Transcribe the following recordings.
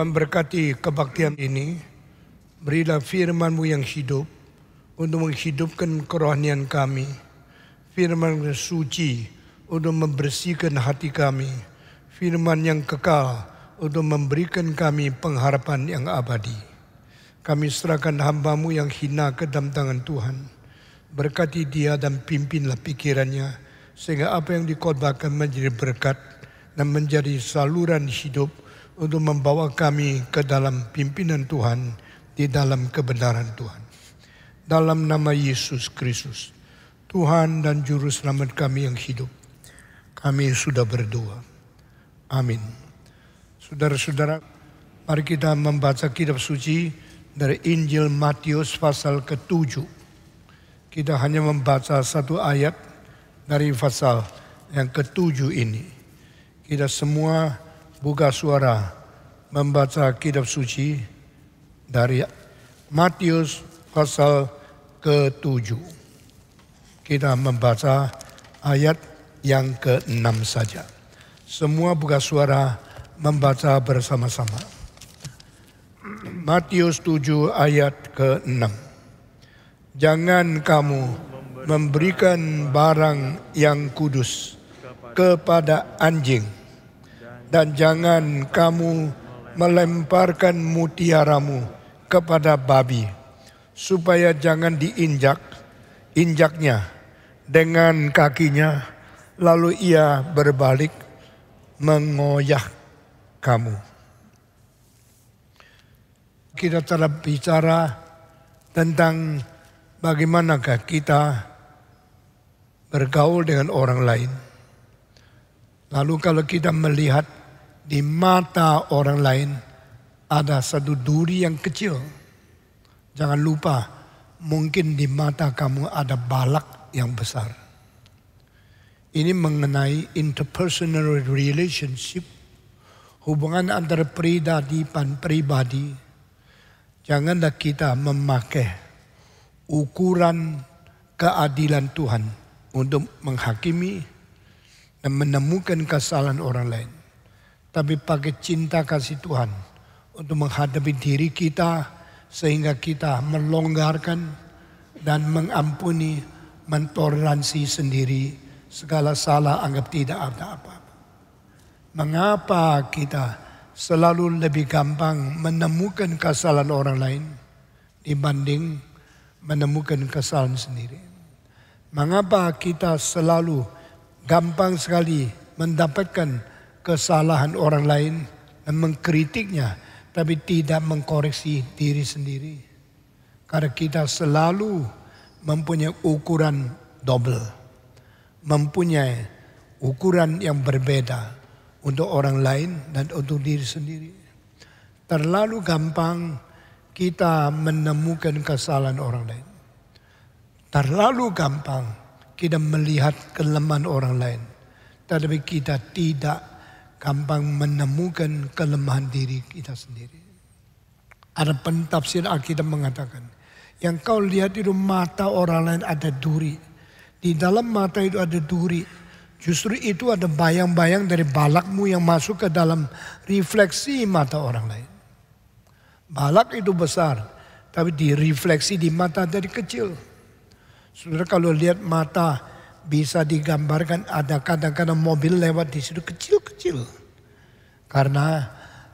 Tuhan berkati kebaktian ini, berilah firman-Mu yang hidup untuk menghidupkan kerohanian kami, firman yang suci untuk membersihkan hati kami, firman yang kekal untuk memberikan kami pengharapan yang abadi. Kami serahkan hamba-Mu yang hina ke dalam tangan Tuhan. Berkati dia dan pimpinlah pikirannya, sehingga apa yang dikhotbahkan menjadi berkat dan menjadi saluran hidup untuk membawa kami ke dalam pimpinan Tuhan, di dalam kebenaran Tuhan. Dalam nama Yesus Kristus, Tuhan dan Juru Selamat kami yang hidup, kami sudah berdoa. Amin. Saudara-saudara, mari kita membaca kitab suci dari Injil Matius pasal ke-7. Kita hanya membaca satu ayat dari pasal yang ke-7 ini. Kita semua buka suara membaca kitab suci dari Matius pasal ke-7. Kita membaca ayat yang ke-6 saja. Semua buka suara membaca bersama-sama. Matius 7 ayat ke-6. Jangan kamu memberikan barang yang kudus kepada anjing, dan jangan kamu melemparkan mutiaramu kepada babi, supaya jangan diinjaknya dengan kakinya, lalu ia berbalik mengoyak kamu. Kita telah bicara tentang bagaimanakah kita bergaul dengan orang lain. Lalu kalau kita melihat di mata orang lain ada satu duri yang kecil, jangan lupa mungkin di mata kamu ada balak yang besar. Ini mengenai interpersonal relationship, hubungan antara pribadi dan pribadi. Janganlah kita memakai ukuran keadilan Tuhan untuk menghakimi dan menemukan kesalahan orang lain, tapi pakai cinta kasih Tuhan untuk menghadapi diri kita, sehingga kita melonggarkan dan mengampuni, mentoleransi sendiri segala salah, anggap tidak ada apa-apa. Mengapa kita selalu lebih gampang menemukan kesalahan orang lain dibanding menemukan kesalahan sendiri? Mengapa kita selalu gampang sekali mendapatkan kesalahan orang lain dan mengkritiknya, tapi tidak mengkoreksi diri sendiri? Karena kita selalu mempunyai ukuran double, mempunyai ukuran yang berbeda untuk orang lain dan untuk diri sendiri. Terlalu gampang kita menemukan kesalahan orang lain. Terlalu gampang kita melihat kelemahan orang lain, tetapi kita tidak gampang menemukan kelemahan diri kita sendiri. Ada pentafsir Alkitab mengatakan, yang kau lihat itu mata orang lain ada duri. Di dalam mata itu ada duri. Justru itu ada bayang-bayang dari balakmu yang masuk ke dalam refleksi mata orang lain. Balak itu besar, tapi direfleksi di mata dari kecil. Saudara, kalau lihat mata bisa digambarkan ada kadang-kadang mobil lewat di situ kecil-kecil. Karena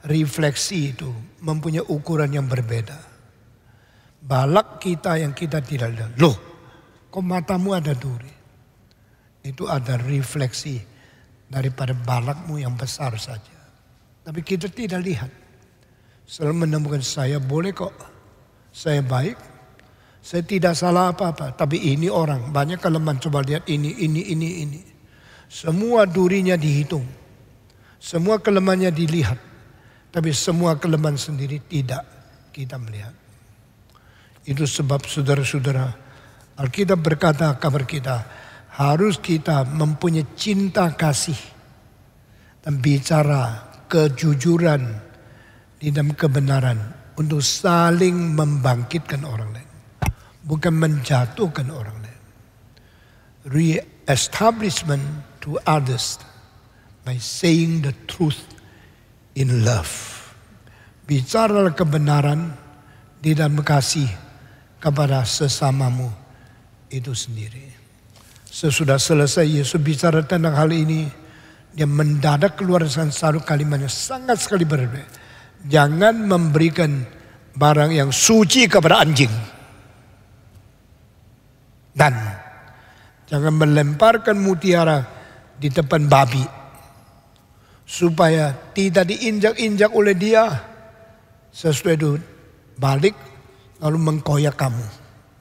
refleksi itu mempunyai ukuran yang berbeda. Balak kita yang kita tidak lihat. Loh, kok matamu ada duri? Itu ada refleksi daripada balakmu yang besar saja. Tapi kita tidak lihat. Selalu menemukan saya boleh kok. Saya baik. Saya tidak salah apa-apa. Tapi ini orang banyak kelemahan. Coba lihat ini. Semua durinya dihitung. Semua kelemahannya dilihat. Tapi semua kelemahan sendiri tidak kita melihat. Itu sebab saudara-saudara, Alkitab berkata kabar kita, harus kita mempunyai cinta kasih dan bicara kejujuran di dalam kebenaran untuk saling membangkitkan orang lain, bukan menjatuhkan orang lain. Re-establishment to others by saying the truth in love. Bicaralah kebenaran di dalam kasih kepada sesamamu itu sendiri. Sesudah selesai Yesus bicara tentang hal ini, dia mendadak keluar dengan satu kalimat yang sangat sekali berbeda. Jangan memberikan barang yang suci kepada anjing. Dan jangan melemparkan mutiara di depan babi. Supaya tidak diinjak-injak oleh dia. Sesudah itu balik lalu mengkoyak kamu.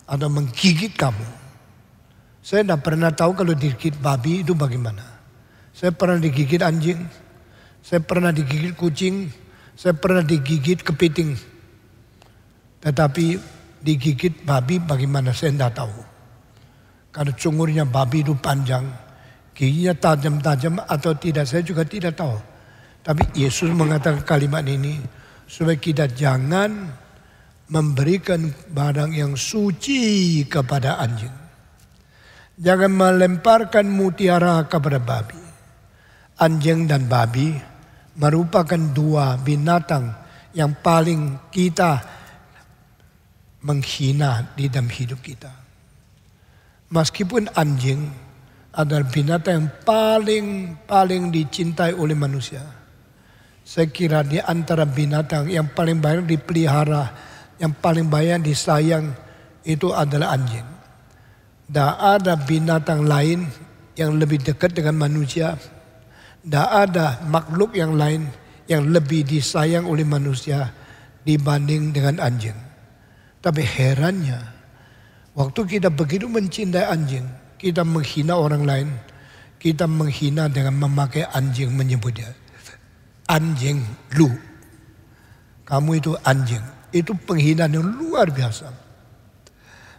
Atau menggigit kamu. Saya tidak pernah tahu kalau digigit babi itu bagaimana. Saya pernah digigit anjing. Saya pernah digigit kucing. Saya pernah digigit kepiting. Tetapi digigit babi bagaimana saya tidak tahu. Karena cungurnya babi itu panjang. Giginya tajam-tajam atau tidak saya juga tidak tahu. Tapi Yesus mengatakan kalimat ini. Supaya kita jangan memberikan barang yang suci kepada anjing. Jangan melemparkan mutiara kepada babi. Anjing dan babi merupakan dua binatang yang paling kita menghina di dalam hidup kita. Meskipun anjing adalah binatang yang paling dicintai oleh manusia. Saya kira di antara binatang yang paling banyak dipelihara, yang paling banyak disayang itu adalah anjing. Tidak ada binatang lain yang lebih dekat dengan manusia. Tidak ada makhluk yang lain yang lebih disayang oleh manusia dibanding dengan anjing. Tapi herannya, waktu kita begitu mencintai anjing, kita menghina orang lain. Kita menghina dengan memakai anjing menyebutnya. Anjing lu. Kamu itu anjing. Itu penghinaan yang luar biasa.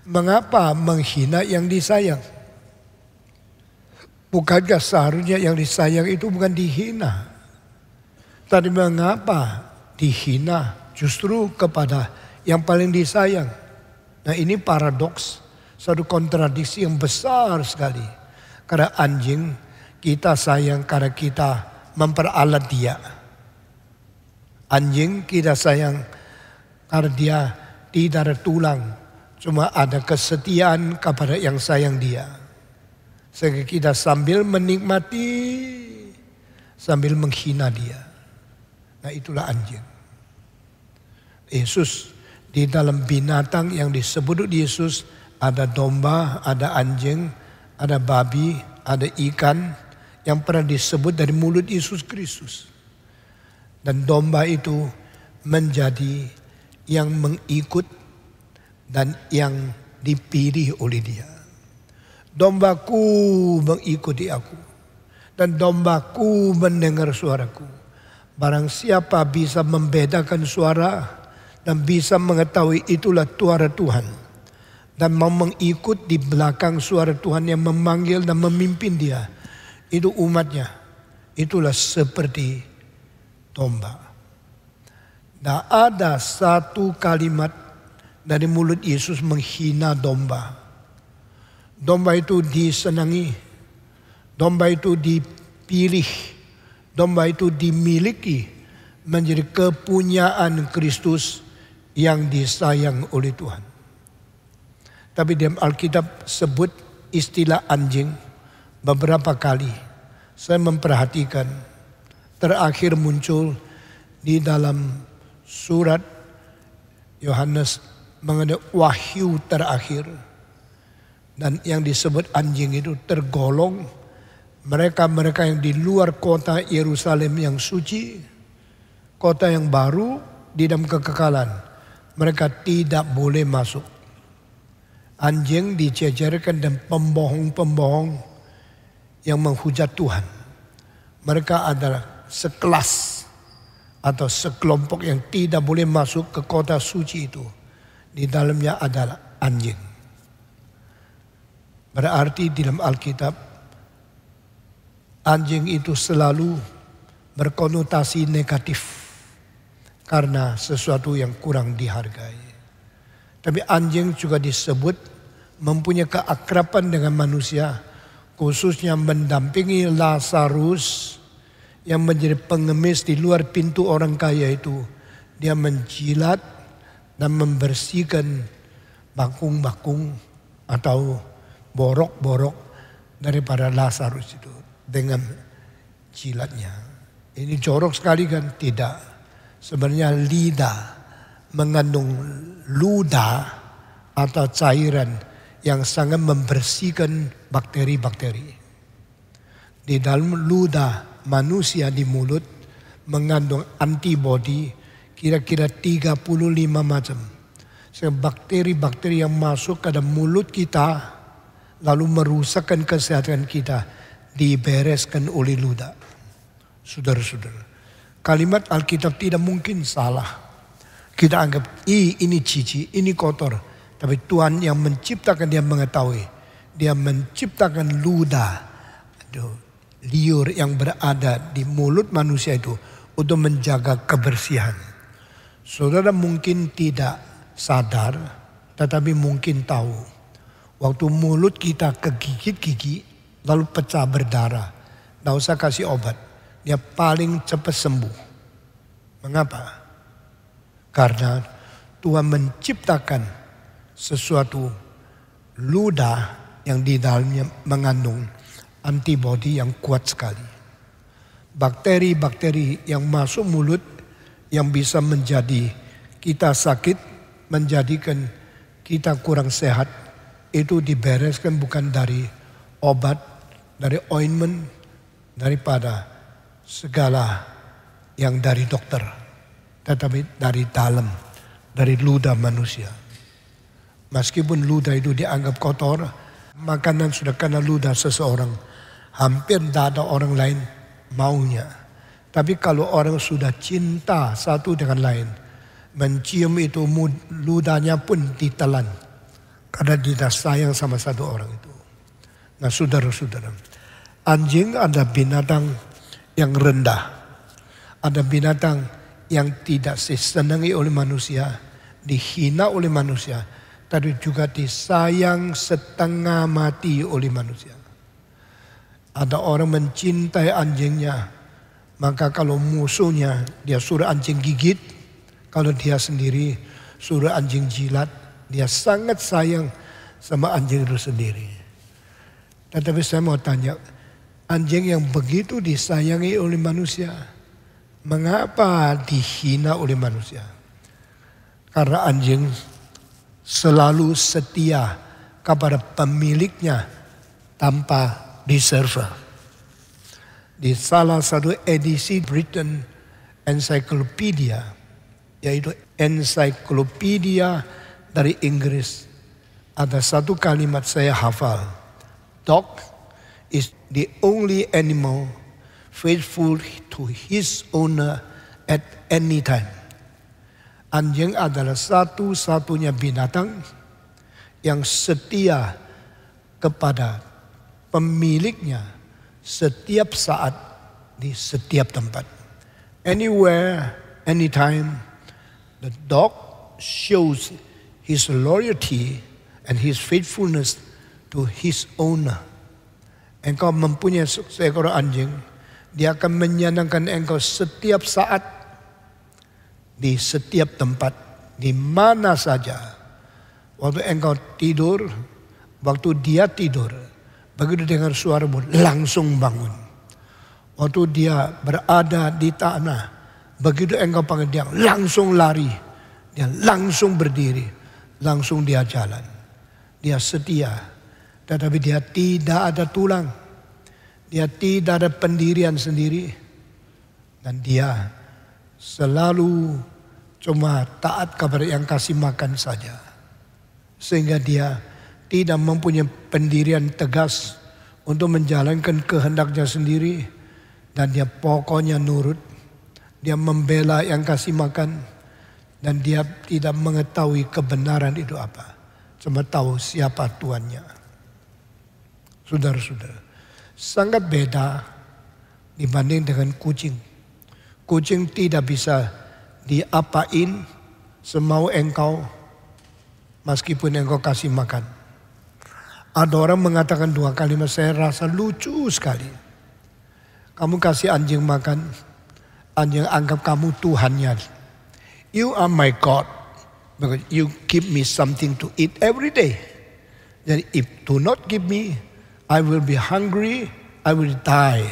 Mengapa menghina yang disayang? Bukankah seharusnya yang disayang itu bukan dihina? Tapi mengapa dihina justru kepada yang paling disayang? Nah ini paradoks. Satu kontradiksi yang besar sekali. Karena anjing kita sayang karena kita memperalat dia. Anjing kita sayang karena dia tidak ada tulang. Cuma ada kesetiaan kepada yang sayang dia. Sehingga kita sambil menikmati, sambil menghina dia. Nah itulah anjing. Yesus di dalam binatang yang disebut Yesus ada domba, ada anjing, ada babi, ada ikan yang pernah disebut dari mulut Yesus Kristus. Dan domba itu menjadi yang mengikut dan yang dipilih oleh dia. Dombaku mengikuti aku. Dan dombaku mendengar suaraku. Barang siapa bisa membedakan suara dan bisa mengetahui itulah suara Tuhan. Dan mau mengikut di belakang suara Tuhan yang memanggil dan memimpin dia. Itu umatnya. Itulah seperti domba. Tidak ada satu kalimat dari mulut Yesus menghina domba. Domba itu disenangi. Domba itu dipilih. Domba itu dimiliki menjadi kepunyaan Kristus yang disayang oleh Tuhan. Tapi di Alkitab sebut istilah anjing beberapa kali. Saya memperhatikan terakhir muncul di dalam surat Yohanes mengenai wahyu terakhir. Dan yang disebut anjing itu tergolong mereka-mereka yang di luar kota Yerusalem yang suci. Kota yang baru di dalam kekekalan. Mereka tidak boleh masuk. Anjing dijejerkan dan pembohong-pembohong yang menghujat Tuhan. Mereka adalah sekelas atau sekelompok yang tidak boleh masuk ke kota suci itu. Di dalamnya adalah anjing. Berarti di dalam Alkitab anjing itu selalu berkonotasi negatif karena sesuatu yang kurang dihargai. Tapi anjing juga disebut mempunyai keakraban dengan manusia, khususnya mendampingi Lazarus yang menjadi pengemis di luar pintu orang kaya itu dia menjilat dan membersihkan bakung-bakung atau borok-borok daripada Lazarus itu dengan jilatnya. Ini jorok sekali kan? Tidak. Sebenarnya lidah mengandung ludah atau cairan yang sangat membersihkan bakteri-bakteri. Di dalam ludah manusia di mulut mengandung antibodi kira-kira 35 macam. Sehingga bakteri-bakteri yang masuk ke dalam mulut kita lalu merusakkan kesehatan kita dibereskan oleh ludah. Saudara-saudara, kalimat Alkitab tidak mungkin salah. Kita anggap ini cici, ini kotor. Tapi Tuhan yang menciptakan, dia mengetahui. Dia menciptakan ludah, liur yang berada di mulut manusia itu untuk menjaga kebersihan. Saudara mungkin tidak sadar, tetapi mungkin tahu. Waktu mulut kita kegigit gigi, lalu pecah berdarah. Tidak usah kasih obat, dia paling cepat sembuh. Mengapa? Karena Tuhan menciptakan sesuatu ludah yang di dalamnya mengandung antibodi yang kuat sekali. Bakteri-bakteri yang masuk mulut yang bisa menjadi kita sakit, menjadikan kita kurang sehat, itu dibereskan bukan dari obat, dari ointment, daripada segala yang dari dokter, tetapi dari dalam, dari ludah manusia. Meskipun ludah itu dianggap kotor, makanan sudah kena ludah seseorang, hampir tidak ada orang lain maunya. Tapi kalau orang sudah cinta satu dengan lain, mencium itu ludahnya pun ditelan. Karena dia sayang sama satu orang itu. Nah saudara-saudara, anjing ada binatang yang rendah. Ada binatang yang tidak disenangi oleh manusia, dihina oleh manusia, tapi juga disayang setengah mati oleh manusia. Ada orang mencintai anjingnya, maka kalau musuhnya dia suruh anjing gigit, kalau dia sendiri suruh anjing jilat, dia sangat sayang sama anjing itu sendiri. Tetapi saya mau tanya, anjing yang begitu disayangi oleh manusia, mengapa dihina oleh manusia? Karena anjing selalu setia kepada pemiliknya tanpa diserva. Di salah satu edisi Britain Encyclopedia, yaitu ensiklopedia dari Inggris, ada satu kalimat saya hafal. Dog is the only animal faithful to his owner at any time. Anjing adalah satu-satunya binatang yang setia kepada pemiliknya setiap saat di setiap tempat. Anywhere, anytime, the dog shows his loyalty and his faithfulness to his owner. Engkau mempunyai seekor anjing, dia akan menyenangkan engkau setiap saat, di setiap tempat, di mana saja. Waktu engkau tidur, waktu dia tidur, begitu dengar suaramu langsung bangun. Waktu dia berada di tanah, begitu engkau panggil dia langsung lari, dia langsung berdiri, langsung dia jalan. Dia setia, tetapi dia tidak ada tulang, dia tidak ada pendirian sendiri, dan dia selalu cuma taat kepada yang kasih makan saja. Sehingga dia tidak mempunyai pendirian tegas untuk menjalankan kehendaknya sendiri. Dan dia pokoknya nurut. Dia membela yang kasih makan. Dan dia tidak mengetahui kebenaran itu apa. Cuma tahu siapa tuannya. Saudara-saudara, sangat beda dibanding dengan kucing. Kucing tidak bisa diapain semau engkau meskipun engkau kasih makan. Ada orang mengatakan dua kalimat saya rasa lucu sekali. Kamu kasih anjing makan, anjing anggap kamu Tuhannya. You are my God because you give me something to eat every day. Jadi if do not give me, I will be hungry, I will die.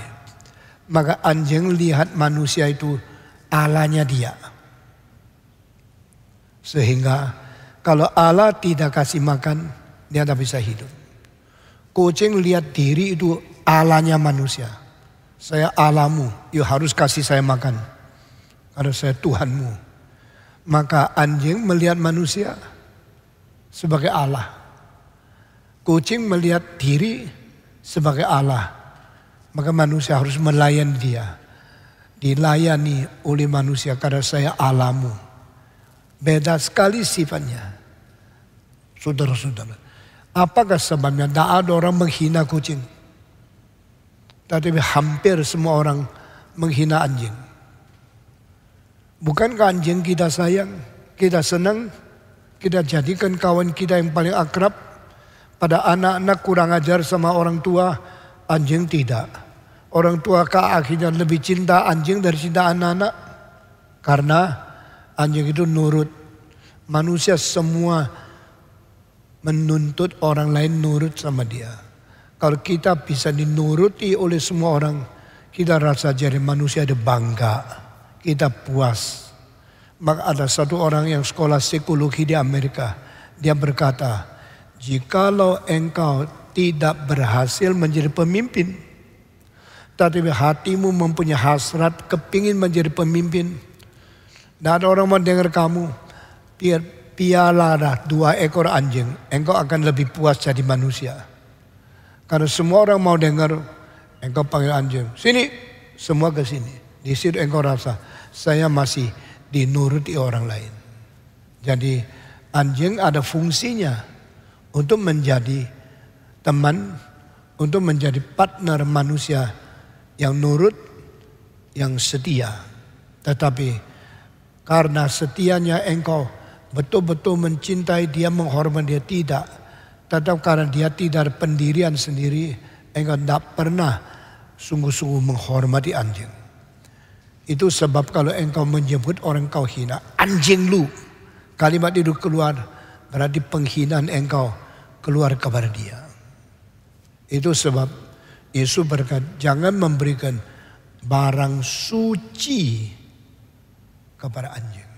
Maka anjing lihat manusia itu Allahnya dia. Sehingga kalau Allah tidak kasih makan, dia tidak bisa hidup. Kucing lihat diri itu Allahnya manusia. Saya Allahmu, you harus kasih saya makan. Karena saya Tuhanmu. Maka anjing melihat manusia sebagai Allah. Kucing melihat diri sebagai Allah. Maka manusia harus melayani dia. Dilayani oleh manusia karena saya Allahmu. Beda sekali sifatnya. Saudara-saudara. Apakah sebabnya? Tidak ada orang menghina kucing. Tapi hampir semua orang menghina anjing. Bukankah anjing kita sayang, kita senang, kita jadikan kawan kita yang paling akrab. Pada anak-anak kurang ajar sama orang tua, anjing tidak. Orang tua akhirnya lebih cinta anjing dari cinta anak-anak. Karena anjing itu nurut. Manusia semua menuntut orang lain nurut sama dia. Kalau kita bisa dinuruti oleh semua orang, kita rasa jadi manusia ada bangga. Kita puas. Maka ada satu orang yang sekolah psikologi di Amerika. Dia berkata, jikalau engkau tidak berhasil menjadi pemimpin, tapi hatimu mempunyai hasrat kepingin menjadi pemimpin, dan ada orang mau dengar kamu, pialalah 2 ekor anjing, engkau akan lebih puas jadi manusia. Karena semua orang mau dengar, engkau panggil anjing, sini, semua ke sini. Di situ engkau rasa, saya masih dinuruti orang lain. Jadi anjing ada fungsinya untuk menjadi teman, untuk menjadi partner manusia yang nurut, yang setia. Tetapi karena setianya engkau betul-betul mencintai dia, menghormati dia, tidak. Tetap karena dia tidak ada pendirian sendiri, engkau tidak pernah sungguh-sungguh menghormati anjing. Itu sebab kalau engkau menyebut orang kau hina, anjing lu, kalimat itu keluar, berarti penghinaan engkau keluar kepada dia. Itu sebab Yesus berkata, jangan memberikan barang suci kepada anjing.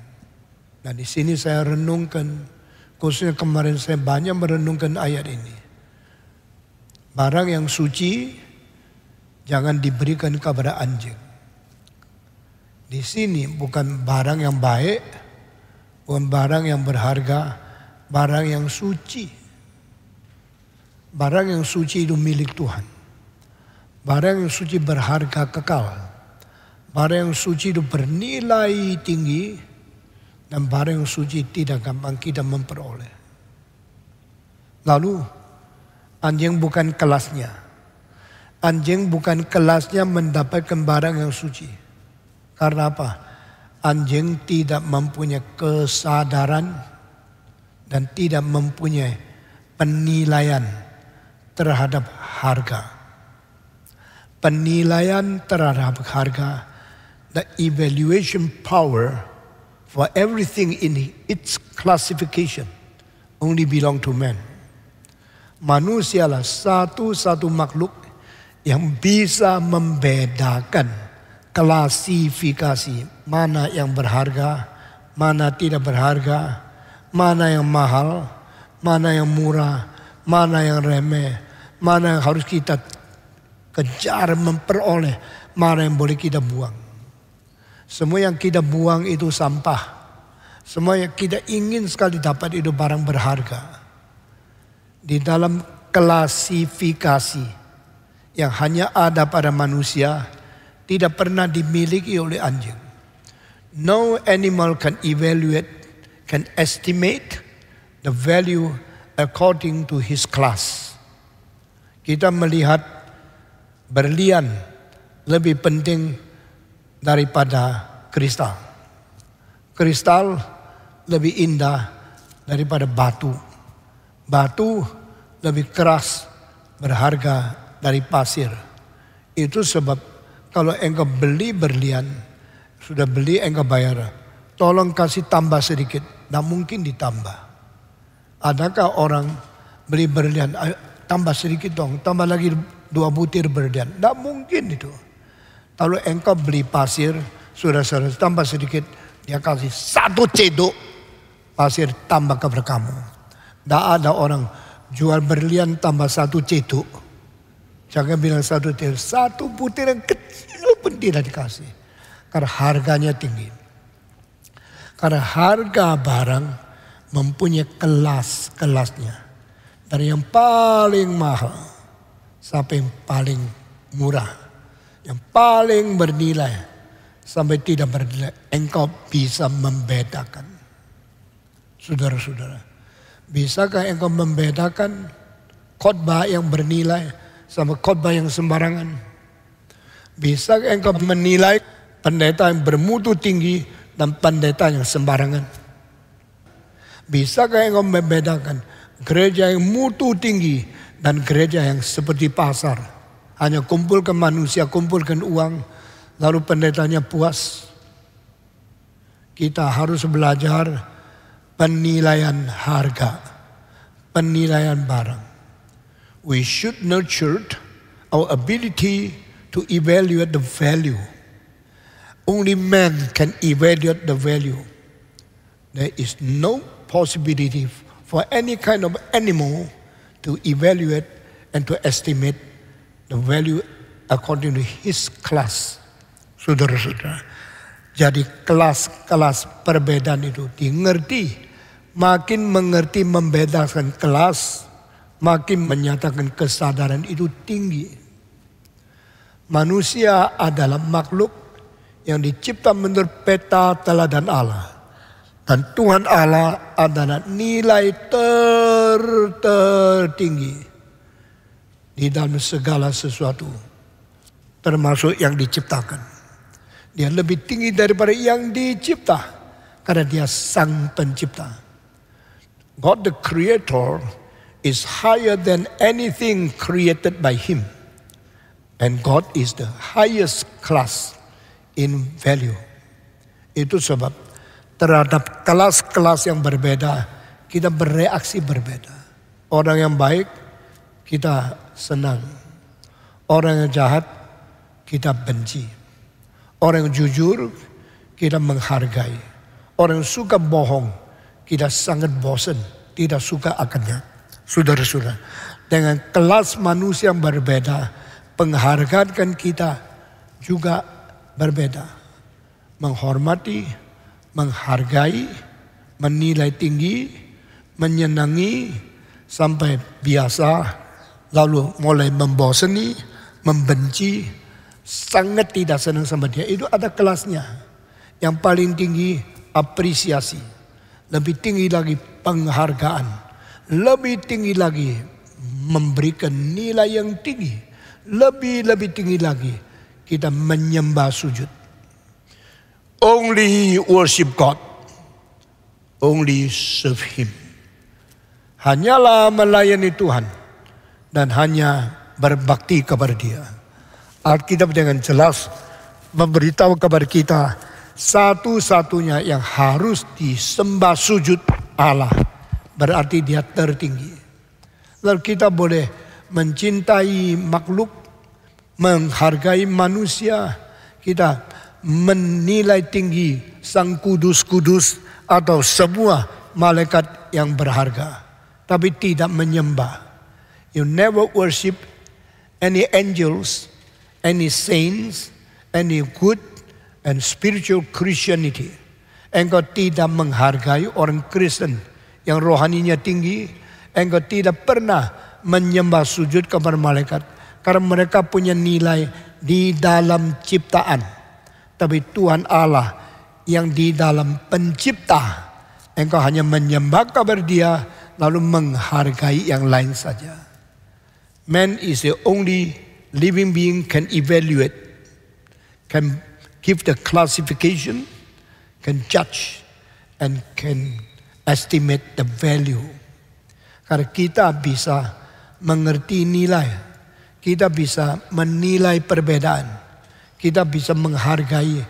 Nah di sini saya renungkan, khususnya kemarin saya banyak merenungkan ayat ini. Barang yang suci jangan diberikan kepada anjing. Di sini bukan barang yang baik, bukan barang yang berharga, barang yang suci. Barang yang suci itu milik Tuhan. Barang yang suci berharga kekal. Barang yang suci itu bernilai tinggi. Dan barang yang suci tidak gampang kita memperoleh. Lalu anjing bukan kelasnya. Anjing bukan kelasnya mendapatkan barang yang suci. Karena apa? Anjing tidak mempunyai kesadaran dan tidak mempunyai penilaian terhadap harga. Penilaian terhadap harga, the evaluation power for everything in its classification only belong to man. Manusialah satu-satu makhluk yang bisa membedakan klasifikasi mana yang berharga, mana tidak berharga, mana yang mahal, mana yang murah, mana yang remeh, mana yang harus kita kejar memperoleh, mana yang boleh kita buang. Semua yang kita buang itu sampah. Semua yang kita ingin sekali dapat itu barang berharga. Di dalam klasifikasi yang hanya ada pada manusia, tidak pernah dimiliki oleh anjing. No animal can evaluate, can estimate the value according to his class. Kita melihat berlian lebih penting daripada kristal. Kristal lebih indah daripada batu. Batu lebih keras, berharga dari pasir. Itu sebab kalau engkau beli berlian, sudah beli engkau bayar tolong kasih tambah sedikit. Tidak mungkin ditambah. Adakah orang beli berlian, tambah sedikit dong, tambah lagi 2 butir berlian. Tidak mungkin itu. Kalau engkau beli pasir, saudara-saudara tambah sedikit, dia kasih 1 cedok pasir tambah kepada kamu. Tidak ada orang jual berlian tambah 1 cedok. Jangan bilang 1 cedok, 1 butir yang kecil pun tidak dikasih. Karena harganya tinggi. Karena harga barang mempunyai kelas-kelasnya. Dari yang paling mahal sampai yang paling murah. Yang paling bernilai sampai tidak bernilai. Engkau bisa membedakan. Saudara-saudara. Bisakah engkau membedakan khotbah yang bernilai sama khotbah yang sembarangan? Bisakah engkau menilai pendeta yang bermutu tinggi dan pendeta yang sembarangan? Bisakah engkau membedakan gereja yang mutu tinggi dan gereja yang seperti pasar? Hanya kumpulkan manusia, kumpulkan uang, lalu pendetanya puas. Kita harus belajar penilaian harga, penilaian barang. We should nurture our ability to evaluate the value. Only man can evaluate the value. There is no possibility for any kind of animal to evaluate and to estimate the value according to his class. Saudara-saudara, jadi kelas-kelas perbedaan itu dimengerti. Makin mengerti membedakan kelas, makin menyatakan kesadaran itu tinggi. Manusia adalah makhluk yang dicipta menurut peta teladan Allah. Dan Tuhan Allah adalah nilai tertinggi di dalam segala sesuatu, termasuk yang diciptakan. Dia lebih tinggi daripada yang dicipta karena dia sang pencipta. God the Creator is higher than anything created by Him. And God is the highest class in value. Itu sebab terhadap kelas-kelas yang berbeda, kita bereaksi berbeda. Orang yang baik, kita senang. Orang yang jahat, kita benci. Orang yang jujur, kita menghargai. Orang yang suka bohong, kita sangat bosan, tidak suka akannya. Saudara-saudara, dengan kelas manusia yang berbeda, penghargaan kita juga berbeda. Menghormati, menghargai, menilai tinggi, menyenangi, sampai biasa, lalu mulai membosani, membenci, sangat tidak senang sama dia. Itu ada kelasnya. Yang paling tinggi apresiasi, lebih tinggi lagi penghargaan, lebih tinggi lagi memberikan nilai yang tinggi, lebih tinggi lagi kita menyembah sujud. Only worship God. Only serve Him. Hanyalah melayani Tuhan. Dan hanya berbakti kepada Dia. Alkitab dengan jelas memberitahu kepada kita satu-satunya yang harus disembah sujud Allah. Berarti Dia tertinggi. Lalu kita boleh mencintai makhluk, menghargai manusia. Kita menilai tinggi Sang Kudus-Kudus atau semua malaikat yang berharga, tapi tidak menyembah. You never worship any angels, any saints, any good and spiritual Christianity. Engkau tidak menghargai orang Kristen yang rohaninya tinggi. Engkau tidak pernah menyembah sujud kepada malaikat karena mereka punya nilai di dalam ciptaan. Tapi Tuhan Allah yang di dalam pencipta, engkau hanya menyembah kepada Dia lalu menghargai yang lain saja. Man is the only living being can evaluate, can give the classification, can judge, and can estimate the value. Karena kita bisa mengerti nilai, kita bisa menilai perbedaan. Kita bisa menghargai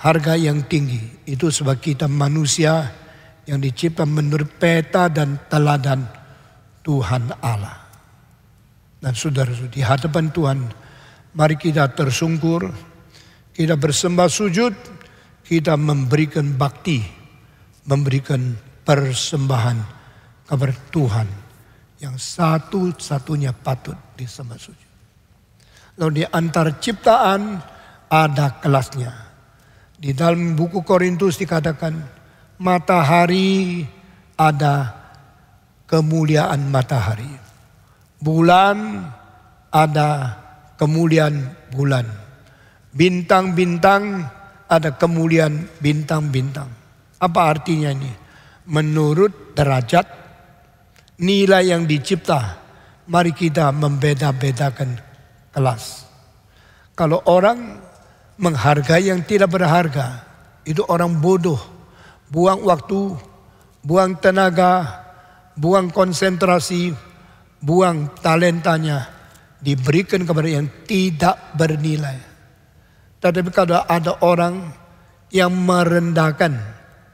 harga yang tinggi. Itu sebab kita manusia yang dicipta menurut peta dan teladan Tuhan Allah. Dan saudara-saudara, di hadapan Tuhan, mari kita tersungkur, kita bersembah sujud, kita memberikan bakti, memberikan persembahan kepada Tuhan yang satu-satunya patut disembah sujud. Lalu di antara ciptaan ada kelasnya. Di dalam buku Korintus dikatakan matahari ada kemuliaan matahari. Bulan ada kemuliaan bulan. Bintang-bintang ada kemuliaan bintang-bintang. Apa artinya ini? Menurut derajat nilai yang dicipta, mari kita membeda-bedakan kelas. Kalau orang menghargai yang tidak berharga, itu orang bodoh. Buang waktu, buang tenaga, buang konsentrasi, buang talentanya, diberikan kepada yang tidak bernilai. Tetapi kalau ada orang yang merendahkan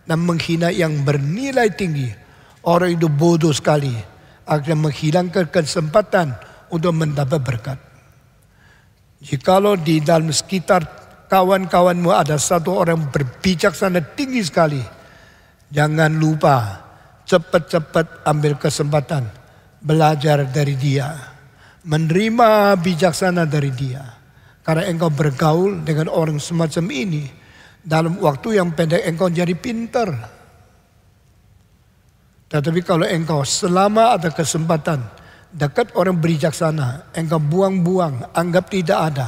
dan menghina yang bernilai tinggi, orang itu bodoh sekali, akan menghilangkan kesempatan untuk mendapat berkat. Jikalau di dalam sekitar kawan-kawanmu ada satu orang berbijaksana tinggi sekali, jangan lupa cepat-cepat ambil kesempatan belajar dari dia, menerima bijaksana dari dia. Karena engkau bergaul dengan orang semacam ini, dalam waktu yang pendek engkau jadi pintar. Tetapi kalau engkau selama ada kesempatan dekat orang bijaksana, engkau buang-buang, anggap tidak ada.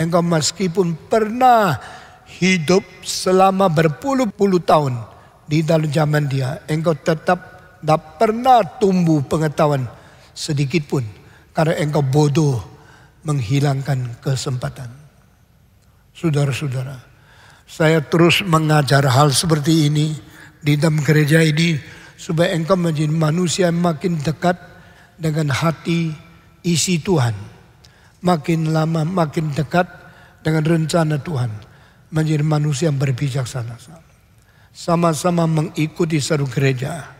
Engkau meskipun pernah hidup selama berpuluh-puluh tahun di dalam zaman dia, engkau tetap tidak pernah tumbuh pengetahuan sedikit pun. Karena engkau bodoh menghilangkan kesempatan. Saudara-saudara, saya terus mengajar hal seperti ini di dalam gereja ini, supaya engkau menjadi manusia yang makin dekat dengan hati isi Tuhan. Makin lama makin dekat dengan rencana Tuhan. Menjadi manusia yang berbijaksana. Sama-sama mengikuti satu gereja.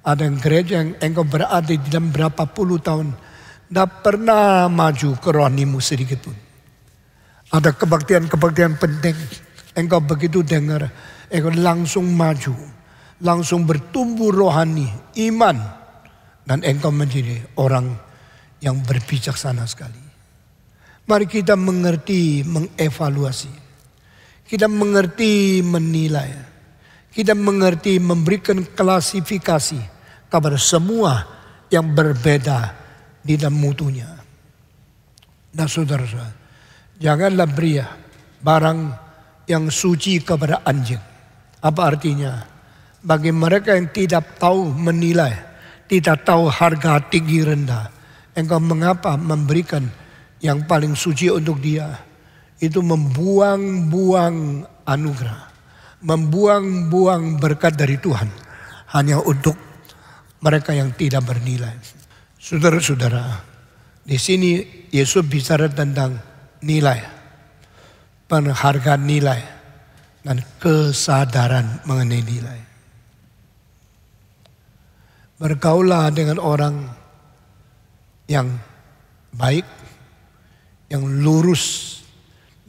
Ada gereja yang engkau berada di dalam berapa puluh tahun, tidak pernah maju ke rohanimu sedikit pun. Ada kebaktian-kebaktian penting, engkau begitu dengar, engkau langsung maju, langsung bertumbuh rohani, iman, dan engkau menjadi orang yang berbijaksana sekali. Mari kita mengerti, mengevaluasi. Kita mengerti, menilai. Kita mengerti, memberikan klasifikasi kepada semua yang berbeda di dalam mutunya. Nah saudara-saudara, janganlah beri barang yang suci kepada anjing. Apa artinya? Bagi mereka yang tidak tahu menilai, tidak tahu harga tinggi rendah, engkau mengapa memberikan yang paling suci untuk dia? Itu membuang-buang anugerah, membuang-buang berkat dari Tuhan hanya untuk mereka yang tidak bernilai. Saudara-saudara, di sini Yesus bicara tentang nilai, penghargaan nilai, dan kesadaran mengenai nilai. Bergaulah dengan orang yang baik, yang lurus,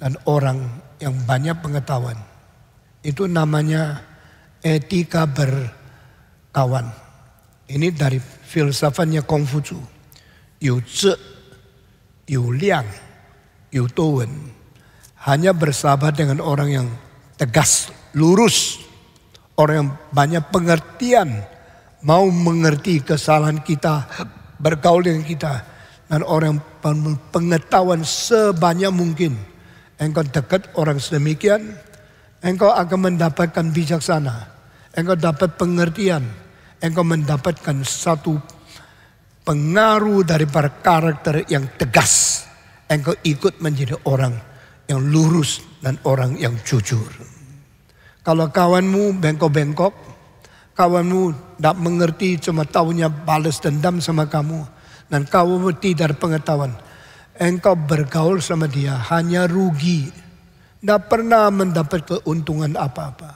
dan orang yang banyak pengetahuan. Itu namanya etika berkawan. Ini dari filsafatnya Konghucu. Yu zhi, yu liang, yu dowen. Hanya bersahabat dengan orang yang tegas, lurus. Orang yang banyak pengertian, mau mengerti kesalahan kita, bergaul dengan kita. Dan orang yang pengetahuan sebanyak mungkin. Engkau dekat orang sedemikian, engkau akan mendapatkan bijaksana. Engkau dapat pengertian. Engkau mendapatkan satu pengaruh daripada karakter yang tegas. Engkau ikut menjadi orang yang lurus dan orang yang jujur. Kalau kawanmu bengkok-bengkok, kawanmu tidak mengerti, cuma tahunya balas dendam sama kamu, dan kamu tidak pengetahuan, engkau bergaul sama dia hanya rugi. Tidak pernah mendapat keuntungan apa-apa.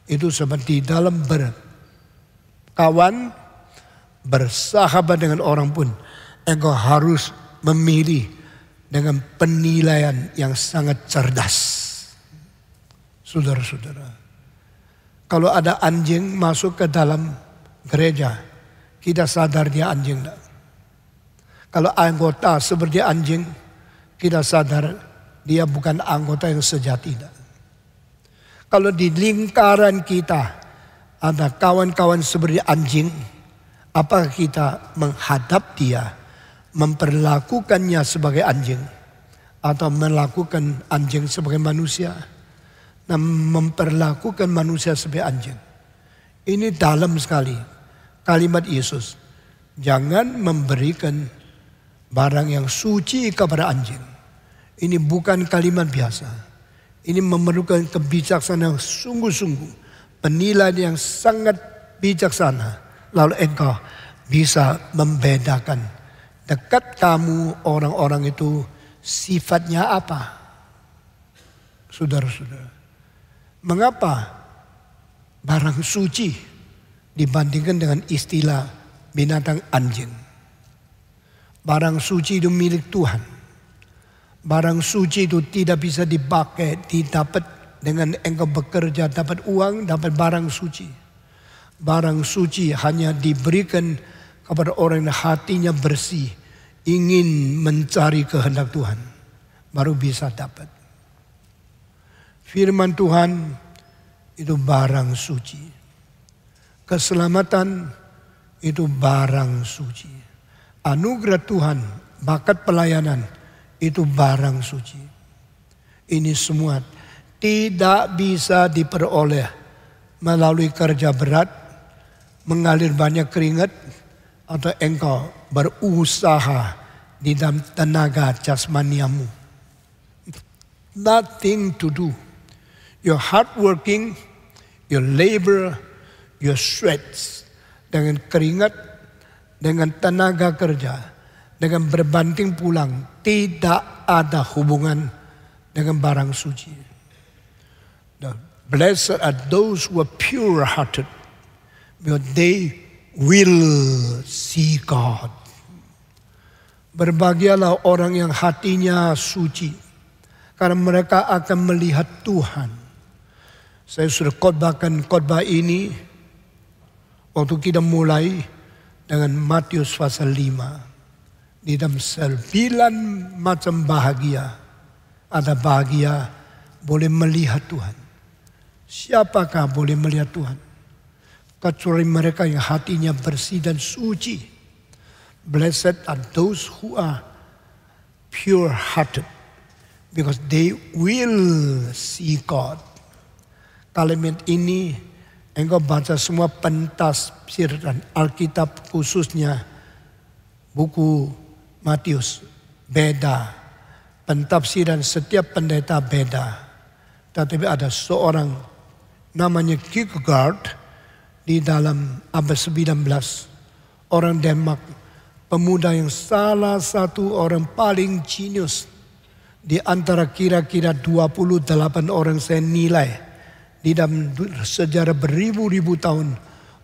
Itu seperti dalam berkawan, bersahabat dengan orang pun. Engkau harus memilih dengan penilaian yang sangat cerdas. Saudara-saudara, kalau ada anjing masuk ke dalam gereja, kita sadar dia anjing. Kalau anggota seperti anjing, kita sadar dia bukan anggota yang sejati. Kalau di lingkaran kita ada kawan-kawan seperti anjing, apakah kita menghadap dia, memperlakukannya sebagai anjing, atau melakukan anjing sebagai manusia, dan memperlakukan manusia sebagai anjing? Ini dalam sekali kalimat Yesus. Jangan memberikan barang yang suci kepada anjing. Ini bukan kalimat biasa. Ini memerlukan kebijaksanaan yang sungguh-sungguh, penilaian yang sangat bijaksana. Lalu engkau bisa membedakan dekat kamu orang-orang itu sifatnya apa. Saudara-saudara, mengapa barang suci dibandingkan dengan istilah binatang anjing? Barang suci itu milik Tuhan. Barang suci itu tidak bisa dipakai, didapat dengan engkau bekerja, dapat uang, dapat barang suci. Barang suci hanya diberikan kepada orang yang hatinya bersih, ingin mencari kehendak Tuhan, baru bisa dapat. Firman Tuhan itu barang suci. Keselamatan itu barang suci. Anugerah Tuhan, bakat pelayanan itu barang suci. Ini semua tidak bisa diperoleh melalui kerja berat, mengalir banyak keringat, atau engkau berusaha di dalam tenaga jasmaniamu. Nothing to do. Your hard working, your labor, your sweats, dengan keringat, dengan tenaga kerja, dengan berbanting pulang, tidak ada hubungan dengan barang suci. Blessed are those who are pure-hearted, because they will see God. Berbahagialah orang yang hatinya suci, karena mereka akan melihat Tuhan. Saya sudah khotbahkan khotbah ini waktu kita mulai dengan Matius pasal 5. Di dalam 9 macam bahagia, ada bahagia boleh melihat Tuhan. Siapakah boleh melihat Tuhan? Kecuali mereka yang hatinya bersih dan suci. Blessed are those who are pure-hearted, because they will see God. Kalimat ini engkau baca semua pentafsir dan Alkitab, khususnya buku Matius, beda. Pentafsiran setiap pendeta beda. Tetapi ada seorang namanya Kierkegaard di dalam abad 19. Orang Denmark, pemuda yang salah satu orang paling jenius di antara kira-kira 28 orang saya nilai di dalam sejarah beribu-ribu tahun.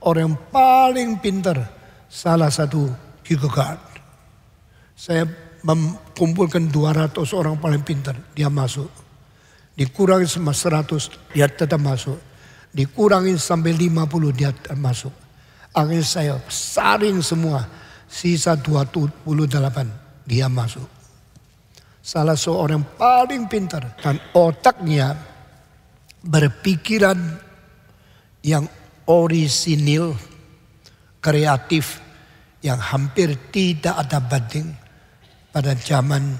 Orang yang paling pintar, salah satu Kierkegaard. Saya mengumpulkan 200 orang paling pintar, dia masuk. Dikurangi sama 100, dia tetap masuk. Dikurangi sampai 50, dia tetap masuk. Akhirnya saya saring semua, sisa 28, dia masuk. Salah seorang paling pintar dan otaknya berpikiran yang orisinil, kreatif, yang hampir tidak ada banding pada zaman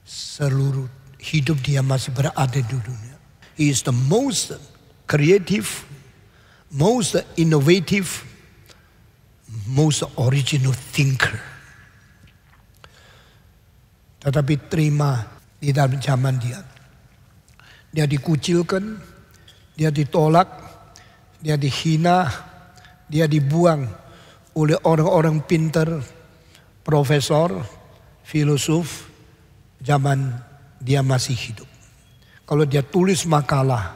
seluruh hidup dia masih berada di dunia. He is the most creative, most innovative, most original thinker. Tetapi terima di dalam zaman dia. Dia dikucilkan, dia ditolak, dia dihina, dia dibuang oleh orang-orang pintar, profesor, filosof zaman dia masih hidup. Kalau dia tulis makalah,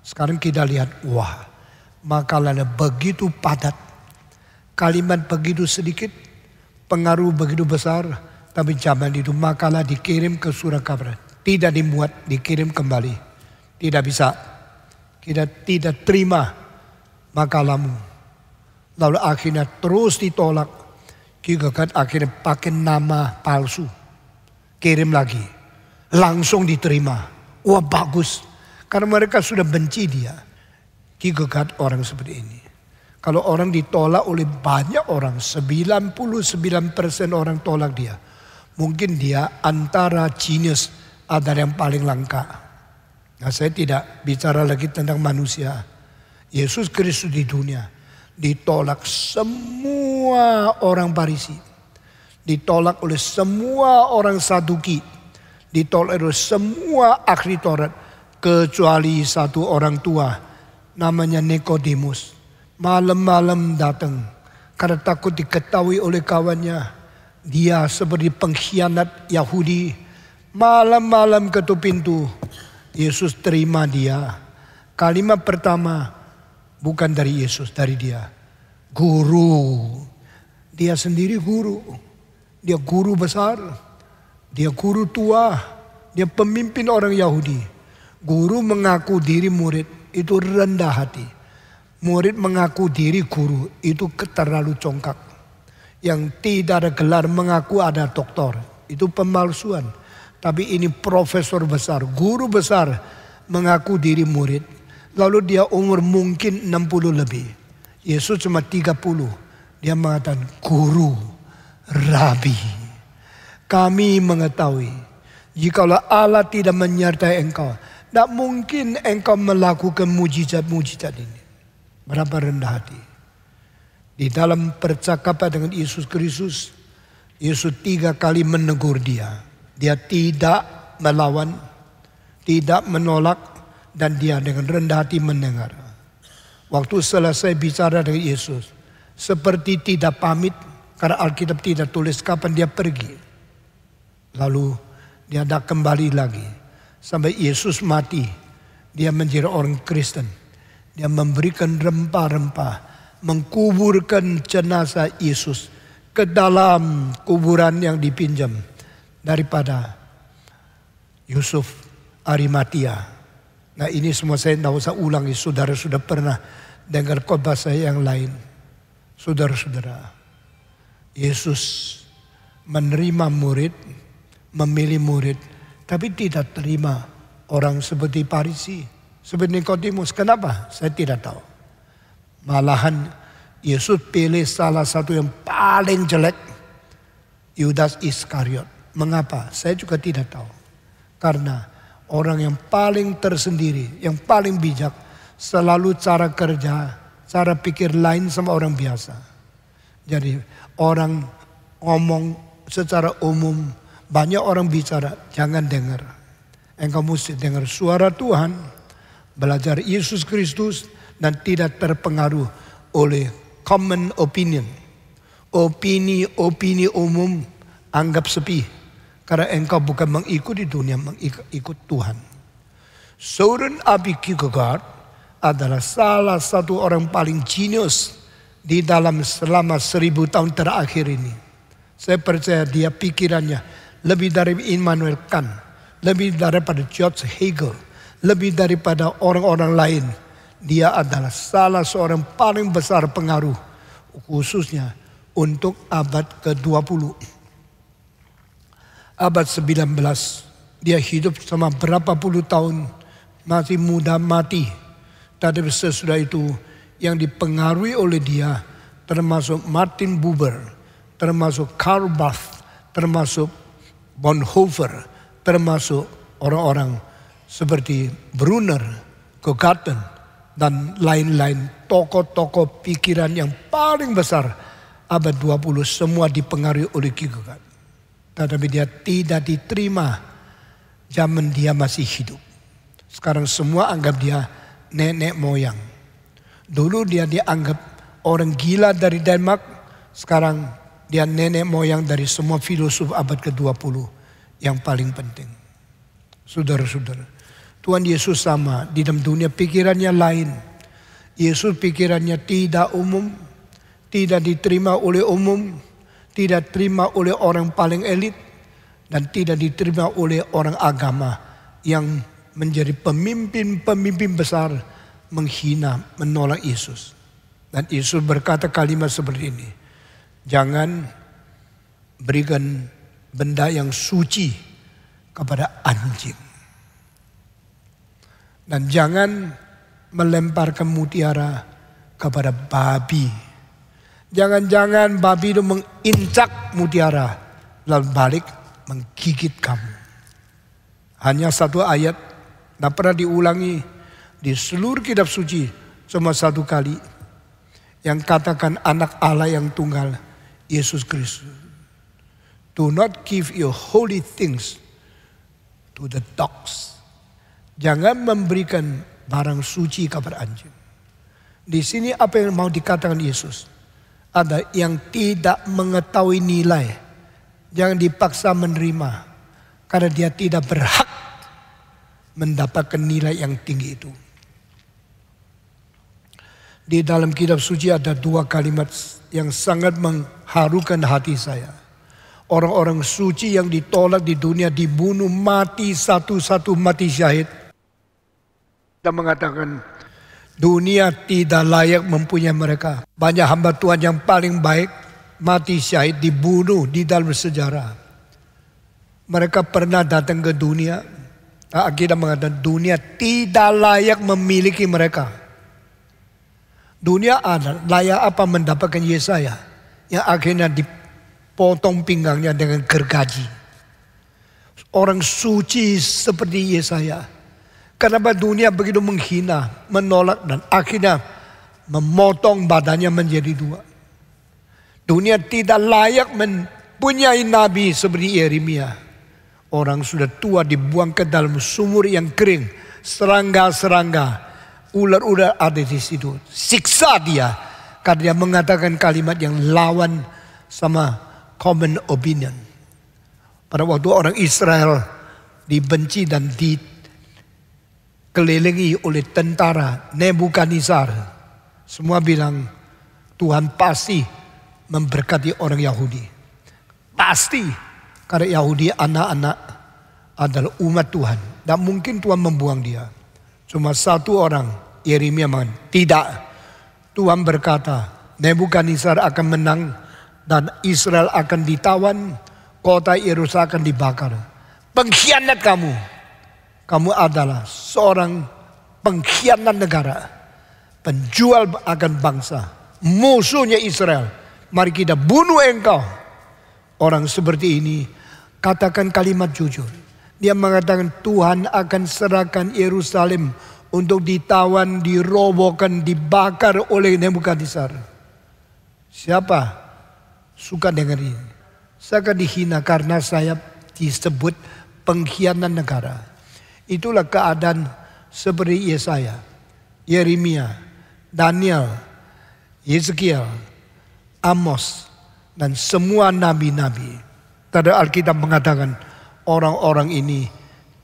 sekarang kita lihat, wah, makalahnya begitu padat, kalimat begitu sedikit, pengaruh begitu besar, tapi zaman itu makalah dikirim ke surat kabar, tidak dimuat, dikirim kembali, tidak bisa, kita tidak terima makalahmu. Lalu akhirnya terus ditolak, juga kan akhirnya pakai nama palsu, kirim lagi, langsung diterima, wah bagus, karena mereka sudah benci dia. Gigagat orang seperti ini. Kalau orang ditolak oleh banyak orang, 99% orang tolak dia. Mungkin dia antara genius adalah yang paling langka. Nah, saya tidak bicara lagi tentang manusia. Yesus Kristus di dunia ditolak semua orang Farisi. Ditolak oleh semua orang Saduki. Ditolak oleh semua ahli Taurat. Kecuali satu orang tua namanya Nikodemus. Malam-malam datang karena takut diketahui oleh kawannya. Dia seperti pengkhianat Yahudi. Malam-malam ketuk pintu. Yesus terima dia. Kalimat pertama bukan dari Yesus, dari dia. Guru. Dia sendiri guru. Dia guru besar. Dia guru tua. Dia pemimpin orang Yahudi. Guru mengaku diri murid itu rendah hati. Murid mengaku diri guru itu terlalu congkak. Yang tidak ada gelar mengaku ada doktor. Itu pemalsuan. Tapi ini profesor besar, guru besar mengaku diri murid. Lalu dia umur mungkin 60 lebih. Yesus cuma 30. Dia mengatakan, guru, rabi. Kami mengetahui jikalau Allah tidak menyertai engkau, tidak mungkin engkau melakukan mujizat-mujizat ini. Berapa rendah hati. Di dalam percakapan dengan Yesus Kristus, Yesus 3 kali menegur dia. Dia tidak melawan, tidak menolak, dan dia dengan rendah hati mendengar. Waktu selesai bicara dengan Yesus, seperti tidak pamit, karena Alkitab tidak tulis kapan dia pergi. Lalu dia tidak kembali lagi. Sampai Yesus mati, dia menjadi orang Kristen. Dia memberikan rempah-rempah, mengkuburkan jenazah Yesus ke dalam kuburan yang dipinjam daripada Yusuf Arimatia. Nah, ini semua saya tidak usah ulangi, saudara sudah pernah dengar khotbah saya yang lain. Saudara-saudara, Yesus menerima murid, memilih murid, tapi tidak terima orang seperti Farisi, seperti Nikodemus. Kenapa? Saya tidak tahu. Malahan Yesus pilih salah satu yang paling jelek, Yudas Iskariot. Mengapa? Saya juga tidak tahu. Karena orang yang paling tersendiri, yang paling bijak, selalu cara kerja, cara pikir lain sama orang biasa. Jadi orang ngomong secara umum, banyak orang bicara, jangan dengar. Engkau mesti dengar suara Tuhan, belajar Yesus Kristus, dan tidak terpengaruh oleh common opinion. Opini umum anggap sepi. Karena engkau bukan mengikuti dunia, mengikut Tuhan. Søren Abi Kierkegaard adalah salah satu orang paling jenius di dalam selama 1000 tahun terakhir ini. Saya percaya dia pikirannya lebih dari Immanuel Kant, lebih daripada George Hegel, lebih daripada orang-orang lain. Dia adalah salah seorang paling besar pengaruh, khususnya untuk abad ke-20. Abad 19, dia hidup sama berapa puluh tahun, masih muda mati. Tapi sesudah itu yang dipengaruhi oleh dia, termasuk Martin Buber, termasuk Karl Barth, termasuk Bonhoeffer, termasuk orang-orang seperti Brunner, Gogarten, dan lain-lain. Tokoh-tokoh pikiran yang paling besar abad 20 semua dipengaruhi oleh Kierkegaard. Tetapi dia tidak diterima zaman dia masih hidup. Sekarang semua anggap dia nenek moyang. Dulu dia dianggap orang gila dari Denmark. Sekarang dia nenek moyang dari semua filosof abad ke-20 yang paling penting. Saudara-saudara, Tuhan Yesus sama di dalam dunia pikirannya lain. Yesus pikirannya tidak umum, tidak diterima oleh umum, tidak diterima oleh orang paling elit, dan tidak diterima oleh orang agama yang menjadi pemimpin besar menghina, menolak Yesus. Dan Yesus berkata kalimat seperti ini, jangan berikan benda yang suci kepada anjing. Dan jangan melemparkan mutiara kepada babi. Jangan-jangan babi itu menginjak mutiara lalu balik menggigit kamu. Hanya satu ayat, tidak pernah diulangi di seluruh kitab suci, cuma satu kali. Yang katakan anak Allah yang tunggal, Yesus Kristus. Do not give your holy things to the dogs. Jangan memberikan barang suci kepada anjing. Di sini apa yang mau dikatakan Yesus? Ada yang tidak mengetahui nilai. Jangan dipaksa menerima. Karena dia tidak berhak mendapatkan nilai yang tinggi itu. Di dalam kitab suci ada dua kalimat yang sangat mengharukan hati saya. Orang-orang suci yang ditolak di dunia dibunuh mati satu-satu mati syahid. Kita mengatakan dunia tidak layak mempunyai mereka. Banyak hamba Tuhan yang paling baik mati syahid dibunuh di dalam sejarah. Mereka pernah datang ke dunia. Kita mengatakan dunia tidak layak memiliki mereka. Dunia ada layak apa mendapatkan Yesaya yang akhirnya dipotong pinggangnya dengan gergaji. Orang suci seperti Yesaya. Kenapa dunia begitu menghina, menolak dan akhirnya memotong badannya menjadi dua. Dunia tidak layak mempunyai nabi seperti Yeremia. Orang sudah tua dibuang ke dalam sumur yang kering. Serangga-serangga, ular-ular ada di situ. Siksa dia karena dia mengatakan kalimat yang lawan sama common opinion. Pada waktu orang Israel dibenci dan dikelilingi oleh tentara Nebukadnezar, semua bilang Tuhan pasti memberkati orang Yahudi. Pasti, karena Yahudi anak-anak adalah umat Tuhan. Dan mungkin Tuhan membuang dia. Cuma satu orang, Yeremia mengatakan, tidak. Tuhan berkata, Nebukadnezar akan menang dan Israel akan ditawan, kota Yerusalem akan dibakar. Pengkhianat kamu. Kamu adalah seorang pengkhianat negara. Penjual akan bangsa. Musuhnya Israel. Mari kita bunuh engkau. Orang seperti ini katakan kalimat jujur. Dia mengatakan Tuhan akan serahkan Yerusalem untuk ditawan, dirobohkan, dibakar oleh Nebukadnezar. Siapa suka dengar ini? Saya akan dihina karena saya disebut pengkhianat negara. Itulah keadaan seperti Yesaya, Yeremia, Daniel, Yeskiel, Amos, dan semua nabi-nabi. Tadi Alkitab mengatakan orang-orang ini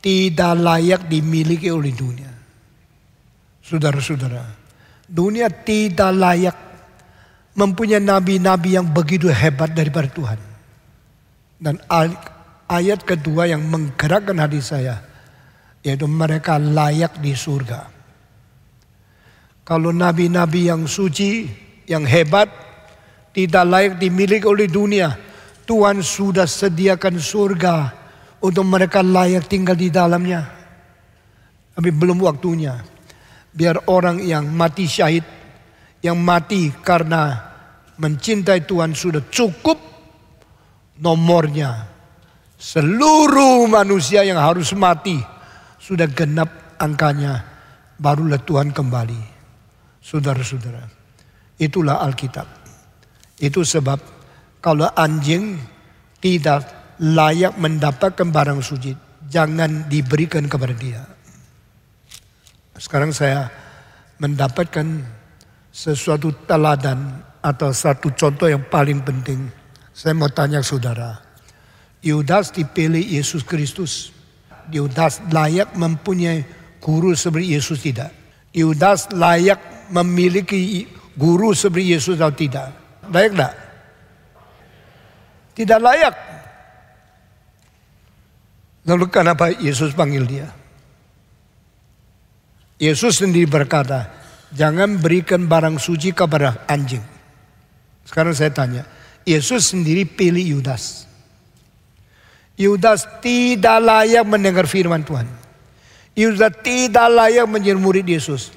tidak layak dimiliki oleh dunia. Saudara-saudara, dunia tidak layak mempunyai nabi-nabi yang begitu hebat daripada Tuhan. Dan ayat kedua yang menggerakkan hati saya, yaitu mereka layak di surga. Kalau nabi-nabi yang suci, yang hebat, tidak layak dimiliki oleh dunia, Tuhan sudah sediakan surga untuk mereka layak tinggal di dalamnya. Tapi belum waktunya. Biar orang yang mati syahid, yang mati karena mencintai Tuhan sudah cukup nomornya. Seluruh manusia yang harus mati sudah genap angkanya, barulah Tuhan kembali. Saudara-saudara, itulah Alkitab. Itu sebab kalau anjing tidak layak mendapatkan barang suci, jangan diberikan kepada dia. Sekarang saya mendapatkan sesuatu teladan atau satu contoh yang paling penting. Saya mau tanya saudara, Yudas dipilih Yesus Kristus. Yudas layak mempunyai guru seperti Yesus? Tidak. Yudas layak memiliki guru seperti Yesus atau tidak? Layak tidak? Tidak layak. Lalu kenapa Yesus panggil dia? Yesus sendiri berkata, jangan berikan barang suci kepada anjing. Sekarang saya tanya, Yesus sendiri pilih Yudas. Yudas tidak layak mendengar firman Tuhan. Yudas tidak layak menjadi murid Yesus.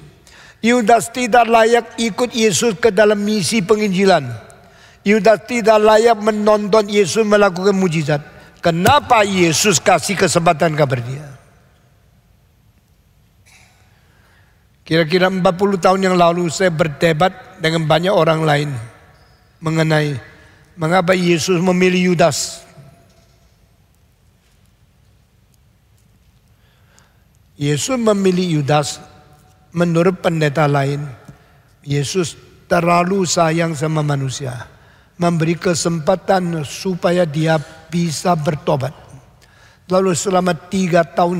Yudas tidak layak ikut Yesus ke dalam misi penginjilan. Yudas tidak layak menonton Yesus melakukan mujizat. Kenapa Yesus kasih kesempatan kepada dia? Kira-kira 40 tahun yang lalu saya berdebat dengan banyak orang lain mengenai mengapa Yesus memilih Yudas. Yesus memilih Yudas menurut pendeta lain. Yesus terlalu sayang sama manusia, memberi kesempatan supaya dia bisa bertobat. Lalu selama 3,5 tahun,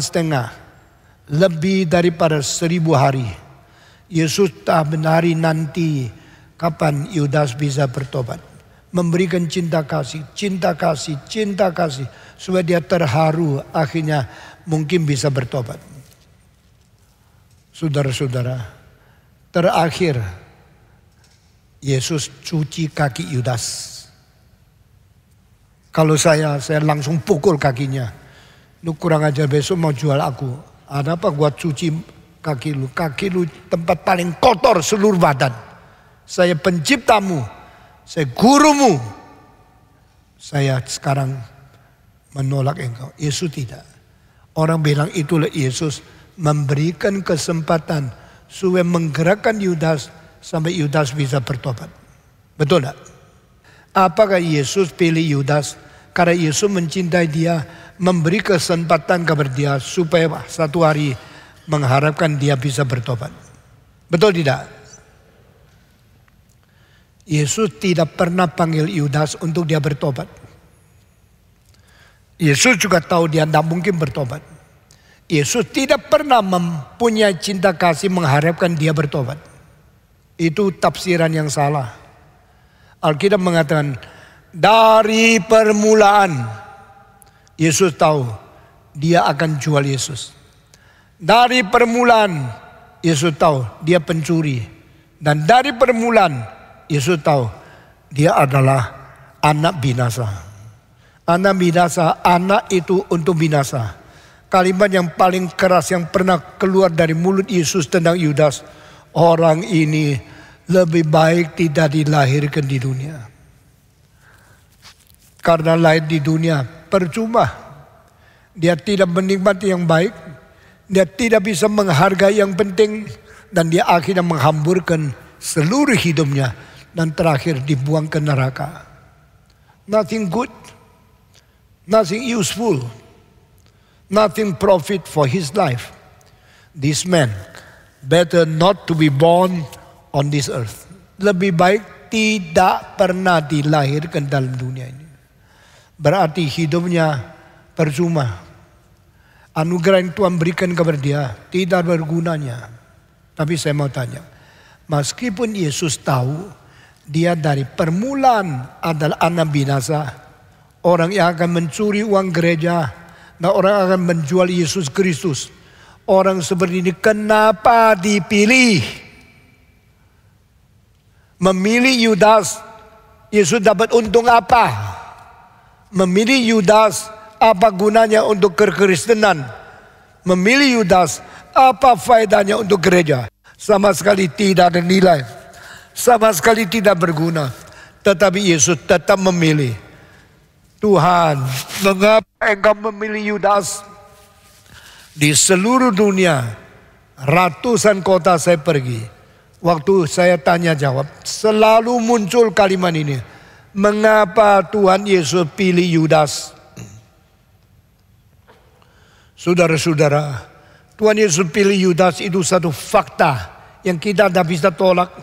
lebih daripada 1000 hari, Yesus tak menari nanti kapan Yudas bisa bertobat. Memberikan cinta kasih, supaya dia terharu akhirnya mungkin bisa bertobat. Saudara-saudara, terakhir Yesus cuci kaki Yudas. Kalau saya langsung pukul kakinya. Lu kurang ajar, besok mau jual aku. Ada apa gua cuci kaki lu? Kaki lu tempat paling kotor seluruh badan. Saya penciptamu, saya gurumu. Saya sekarang menolak engkau. Yesus tidak. Orang bilang itulah Yesus memberikan kesempatan supaya menggerakkan Yudas sampai Yudas bisa bertobat. Betul tak? Apakah Yesus pilih Yudas karena Yesus mencintai dia, memberi kesempatan kepada dia supaya satu hari mengharapkan dia bisa bertobat? Betul tidak? Yesus tidak pernah panggil Yudas untuk dia bertobat. Yesus juga tahu dia tidak mungkin bertobat. Yesus tidak pernah mempunyai cinta kasih mengharapkan dia bertobat. Itu tafsiran yang salah. Alkitab mengatakan dari permulaan Yesus tahu dia akan jual Yesus. Dari permulaan Yesus tahu dia pencuri. Dan dari permulaan Yesus tahu dia adalah anak binasa. Anak binasa, anak itu untuk binasa. Kalimat yang paling keras yang pernah keluar dari mulut Yesus tentang Yudas, orang ini lebih baik tidak dilahirkan di dunia. Karena lahir di dunia percuma. Dia tidak menikmati yang baik. Dia tidak bisa menghargai yang penting. Dan dia akhirnya menghamburkan seluruh hidupnya. Dan terakhir dibuang ke neraka. Nothing good. Nothing useful. Nothing profit for his life. This man better not to be born on this earth. Lebih baik tidak pernah dilahirkan dalam dunia ini. Berarti hidupnya percuma. Anugerah yang Tuhan berikan kepada dia tidak bergunanya. Tapi saya mau tanya, meskipun Yesus tahu dia dari permulaan adalah anak binasa, orang yang akan mencuri uang gereja, dan orang yang akan menjual Yesus Kristus, orang seperti ini kenapa dipilih? Memilih Yudas, Yesus dapat untung apa? Memilih Yudas, apa gunanya untuk kekristenan? Memilih Yudas, apa faedahnya untuk gereja? Sama sekali tidak ada nilai. Sama sekali tidak berguna. Tetapi Yesus tetap memilih. Tuhan, mengapa engkau memilih Yudas? Di seluruh dunia, ratusan kota saya pergi. Waktu saya tanya jawab, selalu muncul kalimat ini. Mengapa Tuhan Yesus pilih Yudas? Saudara-saudara, Tuhan Yesus pilih Yudas itu satu fakta yang kita tidak bisa tolak.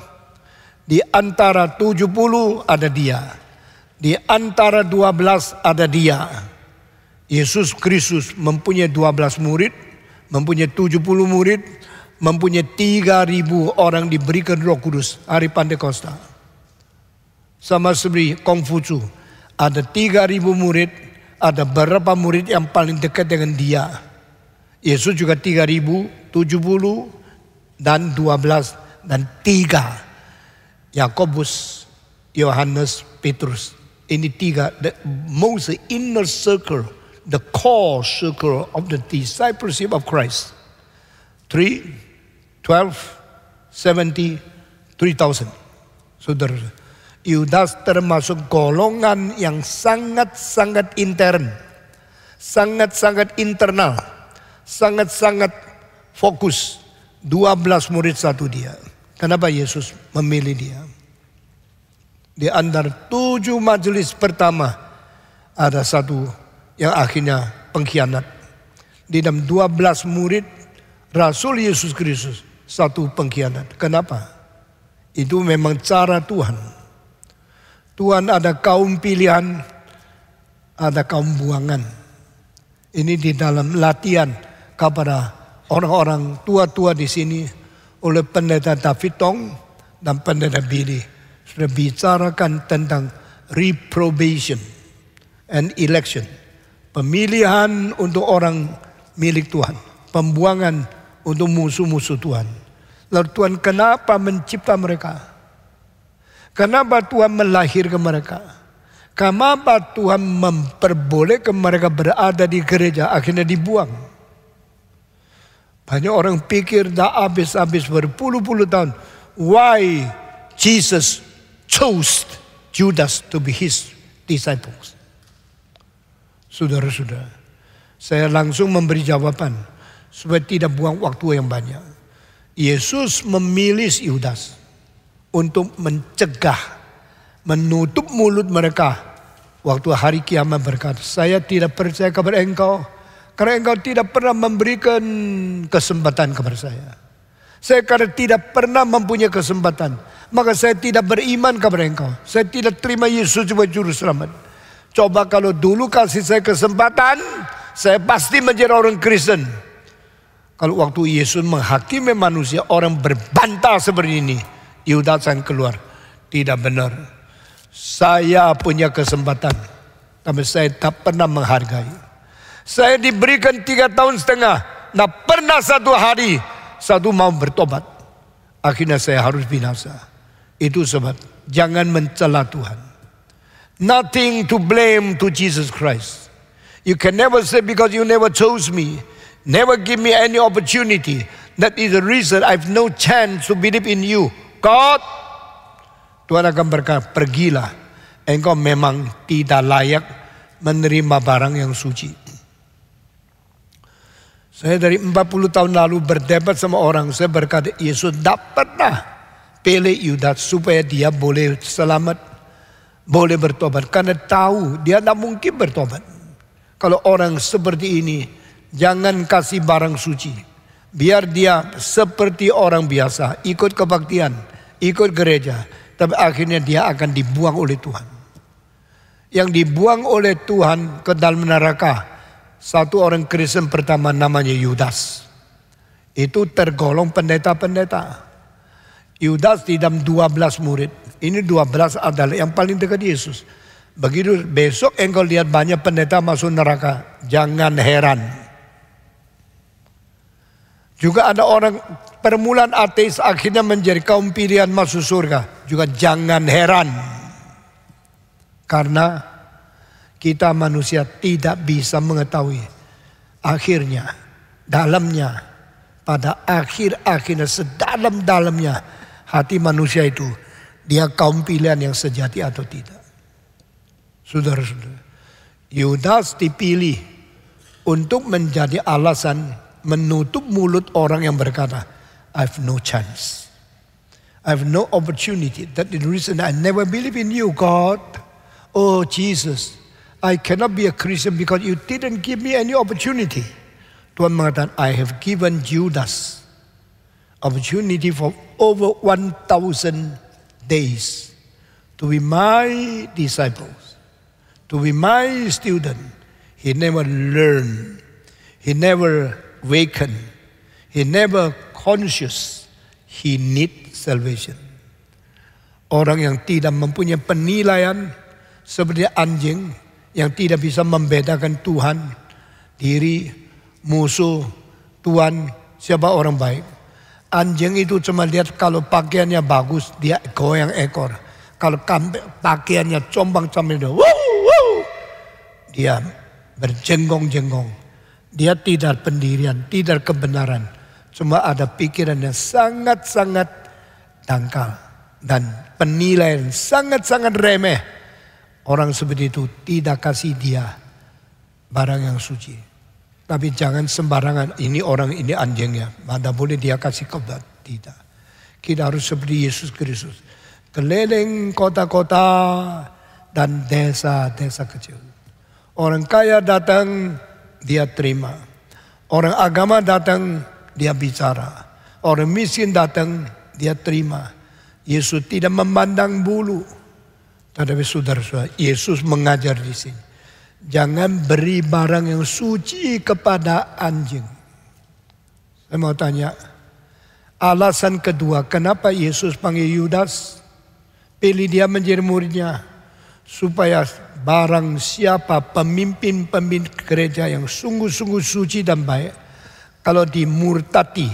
Di antara 70 ada dia. Di antara 12 ada dia. Yesus Kristus mempunyai 12 murid, mempunyai 70 murid, mempunyai 3.000 orang diberikan Roh Kudus hari Pentakosta. Sama seperti Kongfucu, ada 3.000 murid, ada berapa murid yang paling dekat dengan dia. Yesus juga 3.000, 70 dan 12 dan 3. Yakobus, Yohanes, Petrus. Ini 3, the most inner circle, the core circle of the discipleship of Christ. 3, 12, 70, 3,000. Saudara, Yudas termasuk golongan yang sangat-sangat intern, sangat-sangat internal, sangat-sangat fokus. 12 murid satu dia. Kenapa Yesus memilih dia? Di antara 7 majelis pertama ada satu yang akhirnya pengkhianat. Di dalam 12 murid Rasul Yesus Kristus satu pengkhianat. Kenapa? Itu memang cara Tuhan. Tuhan ada kaum pilihan, ada kaum buangan. Ini di dalam latihan kepada orang-orang tua-tua di sini oleh pendeta David Tong dan pendeta Billy. Sudah bicarakan tentang reprobation and election. Pemilihan untuk orang milik Tuhan. Pembuangan untuk musuh-musuh Tuhan. Lalu Tuhan kenapa mencipta mereka? Kenapa Tuhan melahirkan mereka? Kenapa Tuhan memperbolehkan mereka berada di gereja akhirnya dibuang? Banyak orang pikir dah habis-habis berpuluh-puluh tahun. Why Jesus chose Judas to be his disciples? Saudara-saudara, saya langsung memberi jawaban supaya tidak buang waktu yang banyak. Yesus memilih Yudas untuk mencegah, menutup mulut mereka waktu hari kiamat berkata, saya tidak percaya kepada engkau karena engkau tidak pernah memberikan kesempatan kepada saya. Saya karena tidak pernah mempunyai kesempatan, maka saya tidak beriman kepada engkau. Saya tidak terima Yesus sebagai juru selamat. Coba kalau dulu kasih saya kesempatan, saya pasti menjadi orang Kristen. Kalau waktu Yesus menghakimi manusia, orang berbantah seperti ini, Yudas yang keluar. Tidak benar. Saya punya kesempatan, tapi saya tak pernah menghargai. Saya diberikan 3,5 tahun, tak pernah satu hari satu mau bertobat. Akhirnya saya harus binasa. Itu sebab jangan mencela Tuhan. Nothing to blame to Jesus Christ. You can never say because you never chose me, never give me any opportunity, that is the reason I have no chance to believe in you. God, Tuhan akan berkata, pergilah, engkau memang tidak layak menerima barang yang suci. Saya dari 40 tahun lalu berdebat sama orang, saya berkata, Yesus tidak pernah pilih Yudas supaya dia boleh selamat, boleh bertobat. Karena tahu dia tidak mungkin bertobat. Kalau orang seperti ini, jangan kasih barang suci. Biar dia seperti orang biasa, ikut kebaktian, ikut gereja. Tapi akhirnya dia akan dibuang oleh Tuhan. Yang dibuang oleh Tuhan ke dalam neraka, satu orang Kristen pertama namanya Yudas. Itu tergolong pendeta-pendeta. Yudas di dalam 12 murid. Ini 12 adalah yang paling dekat Yesus. Begitu besok engkau lihat banyak pendeta masuk neraka, jangan heran. Juga ada orang permulaan ateis akhirnya menjadi kaum pilihan masuk surga. Juga jangan heran. Karena kita manusia tidak bisa mengetahui akhirnya, dalamnya, pada akhir-akhirnya, sedalam-dalamnya hati manusia itu, dia kaum pilihan yang sejati atau tidak. Saudara-saudara, Yudas dipilih untuk menjadi alasan menutup mulut orang yang berkata, I have no chance, I have no opportunity. That is the reason I never believe in you, God. Oh Jesus, I cannot be a Christian because you didn't give me any opportunity. Tuhan mengatakan, I have given Judas opportunity for over 1,000 days to be my disciples, to be my student. He never learned. He never waken. He never conscious he need salvation. Orang yang tidak mempunyai penilaian seperti anjing yang tidak bisa membedakan Tuhan, diri, musuh, Tuhan, siapa orang baik. Anjing itu cuma lihat kalau pakaiannya bagus, dia goyang ekor. Kalau pakaiannya combang-combang, dia berjenggong-jenggong. Dia tidak pendirian, tidak kebenaran. Cuma ada pikiran yang sangat-sangat dangkal. Dan penilaian sangat-sangat remeh. Orang seperti itu tidak kasih dia barang yang suci. Tapi jangan sembarangan, ini orang, ini anjingnya. Mana boleh dia kasih kepada, tidak. Kita harus seperti Yesus Kristus. Keliling kota-kota dan desa-desa kecil. Orang kaya datang, dia terima. Orang agama datang, dia bicara. Orang miskin datang, dia terima. Yesus tidak memandang bulu. Tetapi saudara-saudara, Yesus mengajar di sini. Jangan beri barang yang suci kepada anjing. Saya mau tanya, alasan kedua kenapa Yesus panggil Yudas, pilih dia menjadi muridnya, supaya barang siapa pemimpin gereja yang sungguh-sungguh suci dan baik, kalau dimurtati,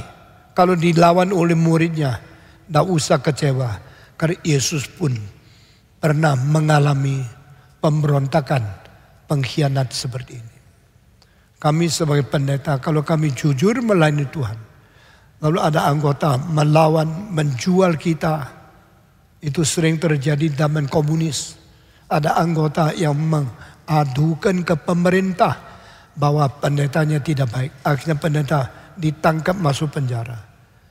kalau dilawan oleh muridnya, tidak usah kecewa. Karena Yesus pun pernah mengalami pemberontakan, pengkhianat seperti ini. Kami sebagai pendeta, kalau kami jujur melayani Tuhan, lalu ada anggota melawan, menjual kita, itu sering terjadi zaman komunis. Ada anggota yang mengadukan ke pemerintah bahwa pendetanya tidak baik. Akhirnya pendeta ditangkap masuk penjara.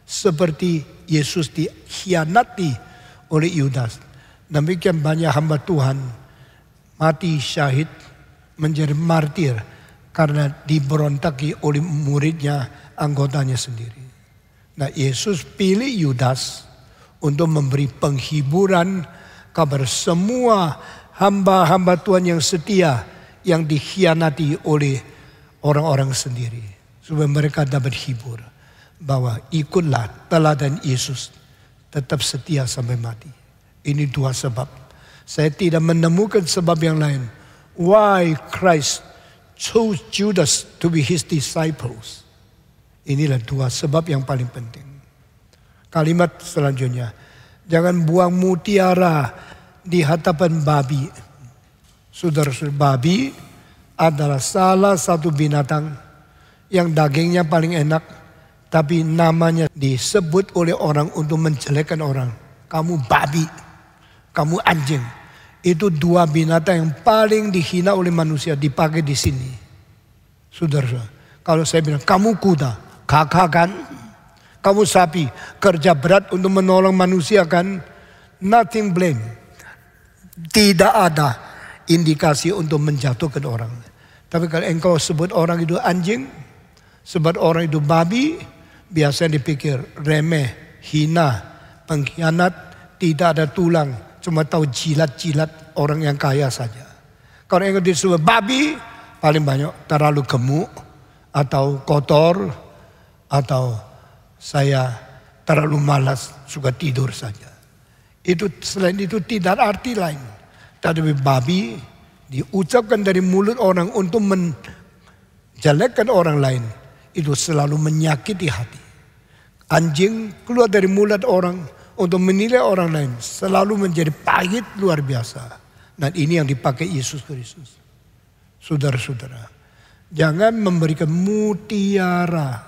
Seperti Yesus dikhianati oleh Yudas. Demikian banyak hamba Tuhan mati syahid, menjadi martir karena diberontaki oleh muridnya, anggotanya sendiri. Nah, Yesus pilih Yudas untuk memberi penghiburan kabar semua hamba-hamba Tuhan yang setia yang dikhianati oleh orang-orang sendiri, supaya mereka dapat hibur bahwa ikutlah teladan Yesus, tetap setia sampai mati. Ini dua sebab. Saya tidak menemukan sebab yang lain. Why Christ chose Judas to be his disciples. Inilah dua sebab yang paling penting. Kalimat selanjutnya, jangan buang mutiara di hadapan babi. Saudara-saudara, babi adalah salah satu binatang yang dagingnya paling enak, tapi namanya disebut oleh orang untuk menjelekkan orang. Kamu babi, kamu anjing. Itu dua binatang yang paling dihina oleh manusia, dipakai di sini. Saudara, kalau saya bilang kamu kuda, kakak kan? Kamu sapi, kerja berat untuk menolong manusia kan? Nothing blame. Tidak ada indikasi untuk menjatuhkan orang. Tapi kalau engkau sebut orang itu anjing, sebut orang itu babi, biasanya dipikir remeh, hina, pengkhianat, tidak ada tulang, cuma tahu jilat-jilat orang yang kaya saja. Kalau engkau disebut babi, paling banyak terlalu gemuk, atau kotor, atau saya terlalu malas, suka tidur saja. Itu selain itu tidak ada arti lain. Tetapi babi diucapkan dari mulut orang untuk menjelekkan orang lain, itu selalu menyakiti hati. Anjing keluar dari mulut orang untuk menilai orang lain, selalu menjadi pahit luar biasa. Dan ini yang dipakai Yesus Kristus. Saudara-saudara, jangan memberikan mutiara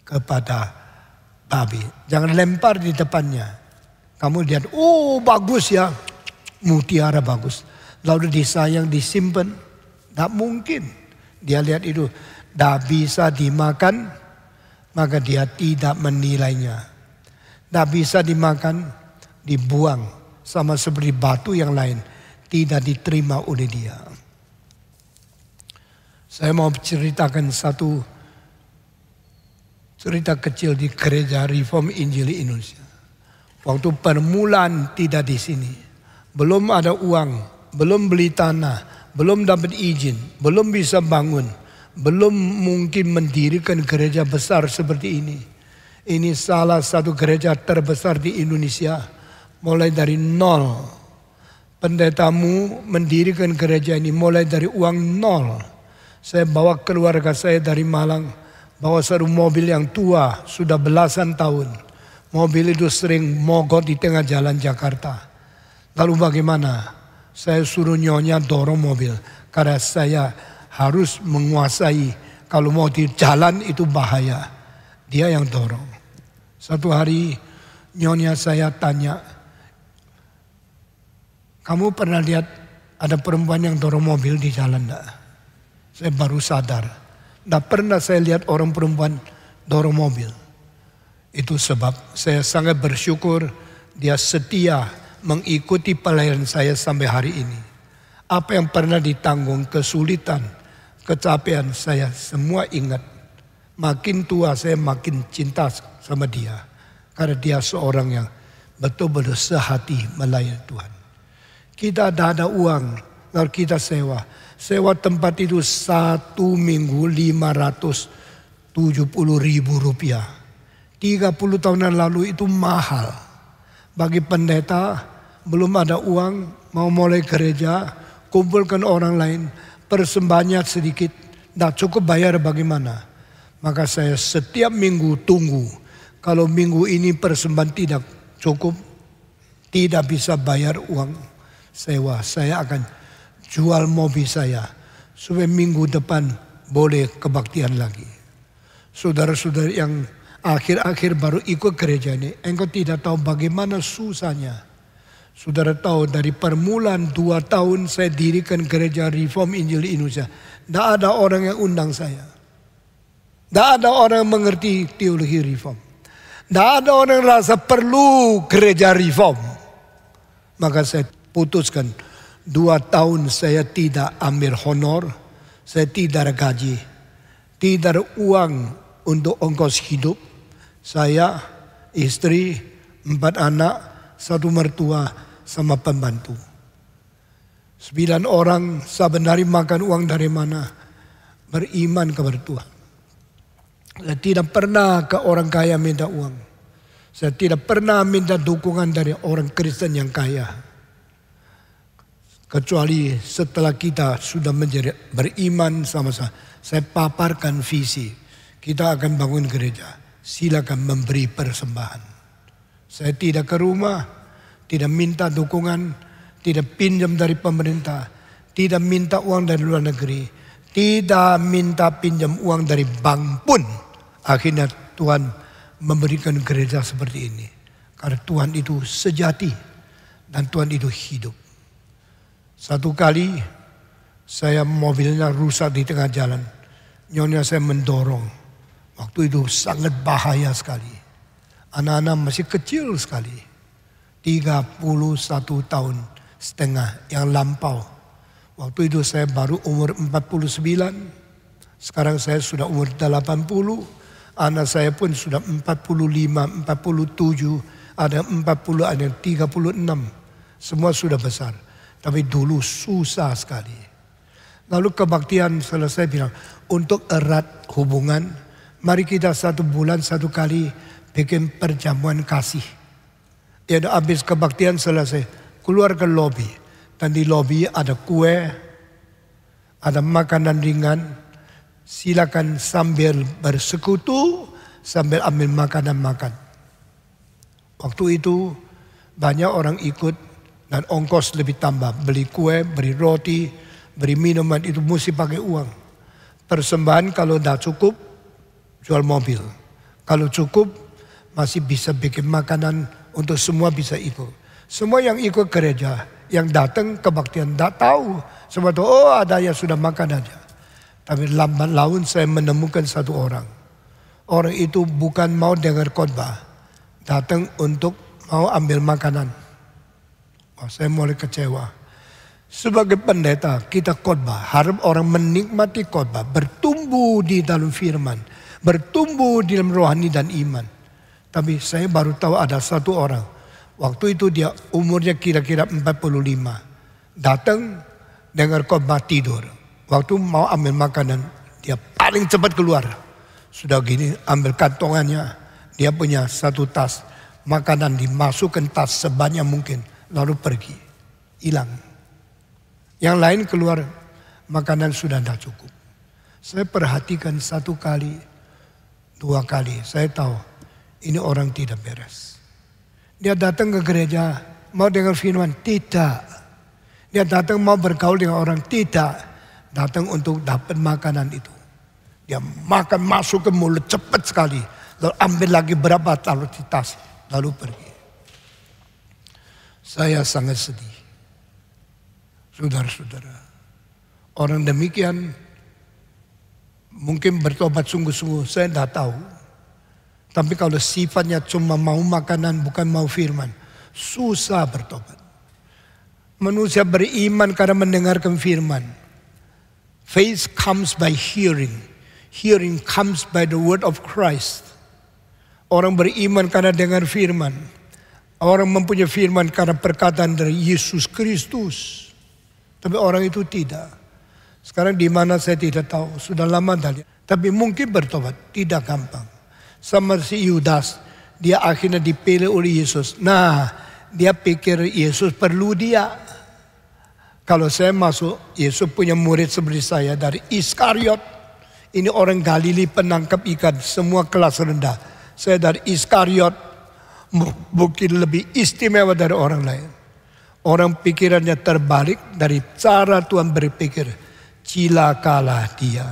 kepada babi. Jangan lempar di depannya. Kamu lihat, oh bagus ya, mutiara bagus. Lalu disayang, disimpan. Tak mungkin. Dia lihat itu, tak bisa dimakan, maka dia tidak menilainya. Tak bisa dimakan, dibuang. Sama seperti batu yang lain, tidak diterima oleh dia. Saya mau ceritakan satu cerita kecil di gereja Reform Injil Indonesia. Waktu permulaan tidak di sini, belum ada uang, belum beli tanah, belum dapat izin, belum bisa bangun, belum mungkin mendirikan gereja besar seperti ini. Ini salah satu gereja terbesar di Indonesia. Mulai dari nol. Pendetamu mendirikan gereja ini mulai dari uang nol. Saya bawa keluarga saya dari Malang. Bawa satu mobil yang tua, sudah belasan tahun. Mobil itu sering mogok di tengah jalan Jakarta. Lalu bagaimana? Saya suruh nyonya dorong mobil. Karena saya harus menguasai. Kalau mau di jalan itu bahaya. Dia yang dorong. Satu hari nyonya saya tanya, kamu pernah lihat ada perempuan yang dorong mobil di jalan enggak? Saya baru sadar. Tidak pernah saya lihat orang perempuan dorong mobil. Itu sebab saya sangat bersyukur dia setia mengikuti pelayanan saya sampai hari ini. Apa yang pernah ditanggung, kesulitan, kecapean, saya semua ingat. Makin tua saya makin cinta sama dia. Karena dia seorang yang betul-betul sehati melayani Tuhan. Kita tidak ada uang, lalu kita sewa. Sewa tempat itu 1 minggu 570.000 rupiah. 30 tahun yang lalu itu mahal. Bagi pendeta belum ada uang, mau mulai gereja, kumpulkan orang lain, persembahannya sedikit, tidak cukup bayar bagaimana. Maka saya setiap minggu tunggu. Kalau minggu ini persembahan tidak cukup, tidak bisa bayar uang sewa, saya akan jual mobil saya supaya minggu depan boleh kebaktian lagi. Saudara-saudara yang akhir-akhir baru ikut gereja ini, engkau tidak tahu bagaimana susahnya. Saudara tahu dari permulaan 2 tahun saya dirikan gereja Reform Injil Indonesia. Tidak ada orang yang undang saya. Tidak ada orang yang mengerti teologi Reform. Tidak ada orang yang rasa perlu gereja Reform. Maka saya putuskan 2 tahun saya tidak ambil honor. Saya tidak ada gaji. Tidak ada uang untuk ongkos hidup. Saya, istri, 4 anak, 1 mertua, sama pembantu. 9 orang saben hari makan uang dari mana? Beriman kepada Tuhan. Saya tidak pernah ke orang kaya minta uang. Saya tidak pernah minta dukungan dari orang Kristen yang kaya. Kecuali setelah kita sudah menjadi beriman sama-sama. Saya paparkan visi. Kita akan bangun gereja. Silakan memberi persembahan. Saya tidak ke rumah. Tidak minta dukungan. Tidak pinjam dari pemerintah. Tidak minta uang dari luar negeri. Tidak minta pinjam uang dari bank pun. Akhirnya Tuhan memberikan gereja seperti ini. Karena Tuhan itu sejati. Dan Tuhan itu hidup. Satu kali saya mobilnya rusak di tengah jalan. Nyonya saya mendorong. Waktu itu sangat bahaya sekali. Anak-anak masih kecil sekali. 31 tahun setengah yang lampau. Waktu itu saya baru umur 49. Sekarang saya sudah umur 80. Anak saya pun sudah 45, 47. Ada 40, ada yang 36. Semua sudah besar. Tapi dulu susah sekali. Lalu kebaktian selesai bilang, untuk erat hubungan, mari kita 1 bulan 1 kali bikin perjamuan kasih. Ya habis kebaktian selesai, keluar ke lobi. Dan di lobi ada kue, ada makanan ringan. Silakan sambil bersekutu, sambil ambil makanan makan. Waktu itu banyak orang ikut dan ongkos lebih tambah. Beli kue, beli roti, beli minuman itu mesti pakai uang. Persembahan kalau tidak cukup, jual mobil. Kalau cukup, masih bisa bikin makanan untuk semua bisa ikut. Semua yang ikut gereja, yang datang kebaktian tidak tahu. Semua tahu, oh ada yang sudah makan aja. Tapi lambat laun saya menemukan 1 orang. Orang itu bukan mau dengar khotbah. Datang untuk mau ambil makanan. Oh, saya mulai kecewa. Sebagai pendeta kita khotbah. Harap orang menikmati khotbah. Bertumbuh di dalam firman. Bertumbuh di dalam rohani dan iman. Tapi saya baru tahu ada 1 orang. Waktu itu dia umurnya kira-kira 45. Datang dengar khotbah tidur. Waktu mau ambil makanan dia paling cepat keluar. Sudah gini ambil kantongannya, dia punya satu tas, makanan dimasukkan tas sebanyak mungkin, lalu pergi, hilang. Yang lain keluar, makanan sudah tidak cukup. Saya perhatikan 1 kali, 2 kali, saya tahu ini orang tidak beres. Dia datang ke gereja, mau dengar firman? Tidak. Dia datang mau bergaul dengan orang? Tidak. Datang untuk dapat makanan itu. Dia makan masuk ke mulut cepat sekali. Lalu ambil lagi berapa, taruh di tas, lalu pergi. Saya sangat sedih. Saudara-saudara, orang demikian mungkin bertobat sungguh-sungguh, saya tidak tahu. Tapi kalau sifatnya cuma mau makanan bukan mau firman, susah bertobat. Manusia beriman karena mendengarkan firman. Faith comes by hearing. Hearing comes by the word of Christ. Orang beriman karena dengar firman. Orang mempunyai firman karena perkataan dari Yesus Kristus. Tapi orang itu tidak. Sekarang di mana saya tidak tahu. Sudah lama tadi. Tapi mungkin bertobat. Tidak gampang. Sama si Yudas. Dia akhirnya dipilih oleh Yesus. Nah, dia pikir Yesus perlu dia. Kalau saya masuk, Yesus punya murid seperti saya dari Iskariot. Ini orang Galili penangkap ikan. Semua kelas rendah. Saya dari Iskariot. Mungkin lebih istimewa dari orang lain. Orang pikirannya terbalik dari cara Tuhan berpikir. Cilakalah dia.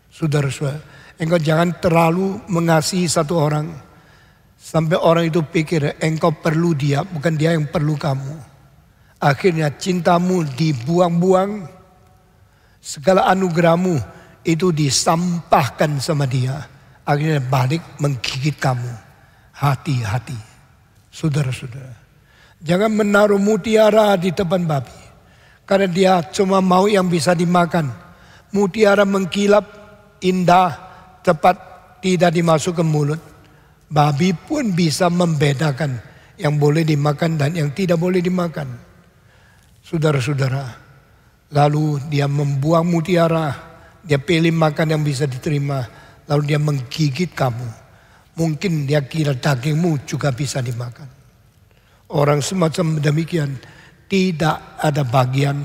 Saudara-saudara, engkau jangan terlalu mengasihi satu orang. Sampai orang itu pikir engkau perlu dia, bukan dia yang perlu kamu. Akhirnya cintamu dibuang-buang. Segala anugerahmu itu disampahkan sama dia. Akhirnya balik menggigit kamu. Hati-hati. Saudara-saudara. Jangan menaruh mutiara di depan babi. Karena dia cuma mau yang bisa dimakan. Mutiara mengkilap, indah, cepat, tidak dimasuk ke mulut. Babi pun bisa membedakan yang boleh dimakan dan yang tidak boleh dimakan. Saudara-saudara, lalu dia membuang mutiara, dia pilih makan yang bisa diterima, lalu dia menggigit kamu. Mungkin dia kira dagingmu juga bisa dimakan. Orang semacam demikian tidak ada bagian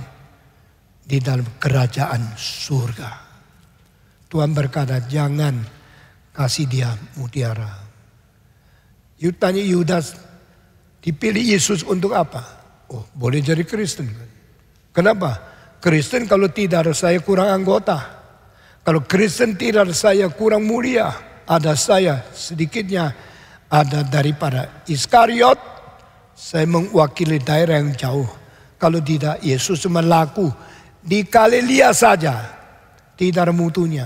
di dalam kerajaan surga. Tuhan berkata, jangan kasih dia mutiara. Tanya Yudas, dipilih Yesus untuk apa? Oh, boleh jadi Kristen. Kenapa? Kristen kalau tidak ada saya kurang anggota. Kalau Kristen tidak ada saya kurang mulia. Ada saya sedikitnya ada daripada Iskariot. Saya mewakili daerah yang jauh. Kalau tidak, Yesus cuma laku di Galilea saja. Tidak ada mutunya.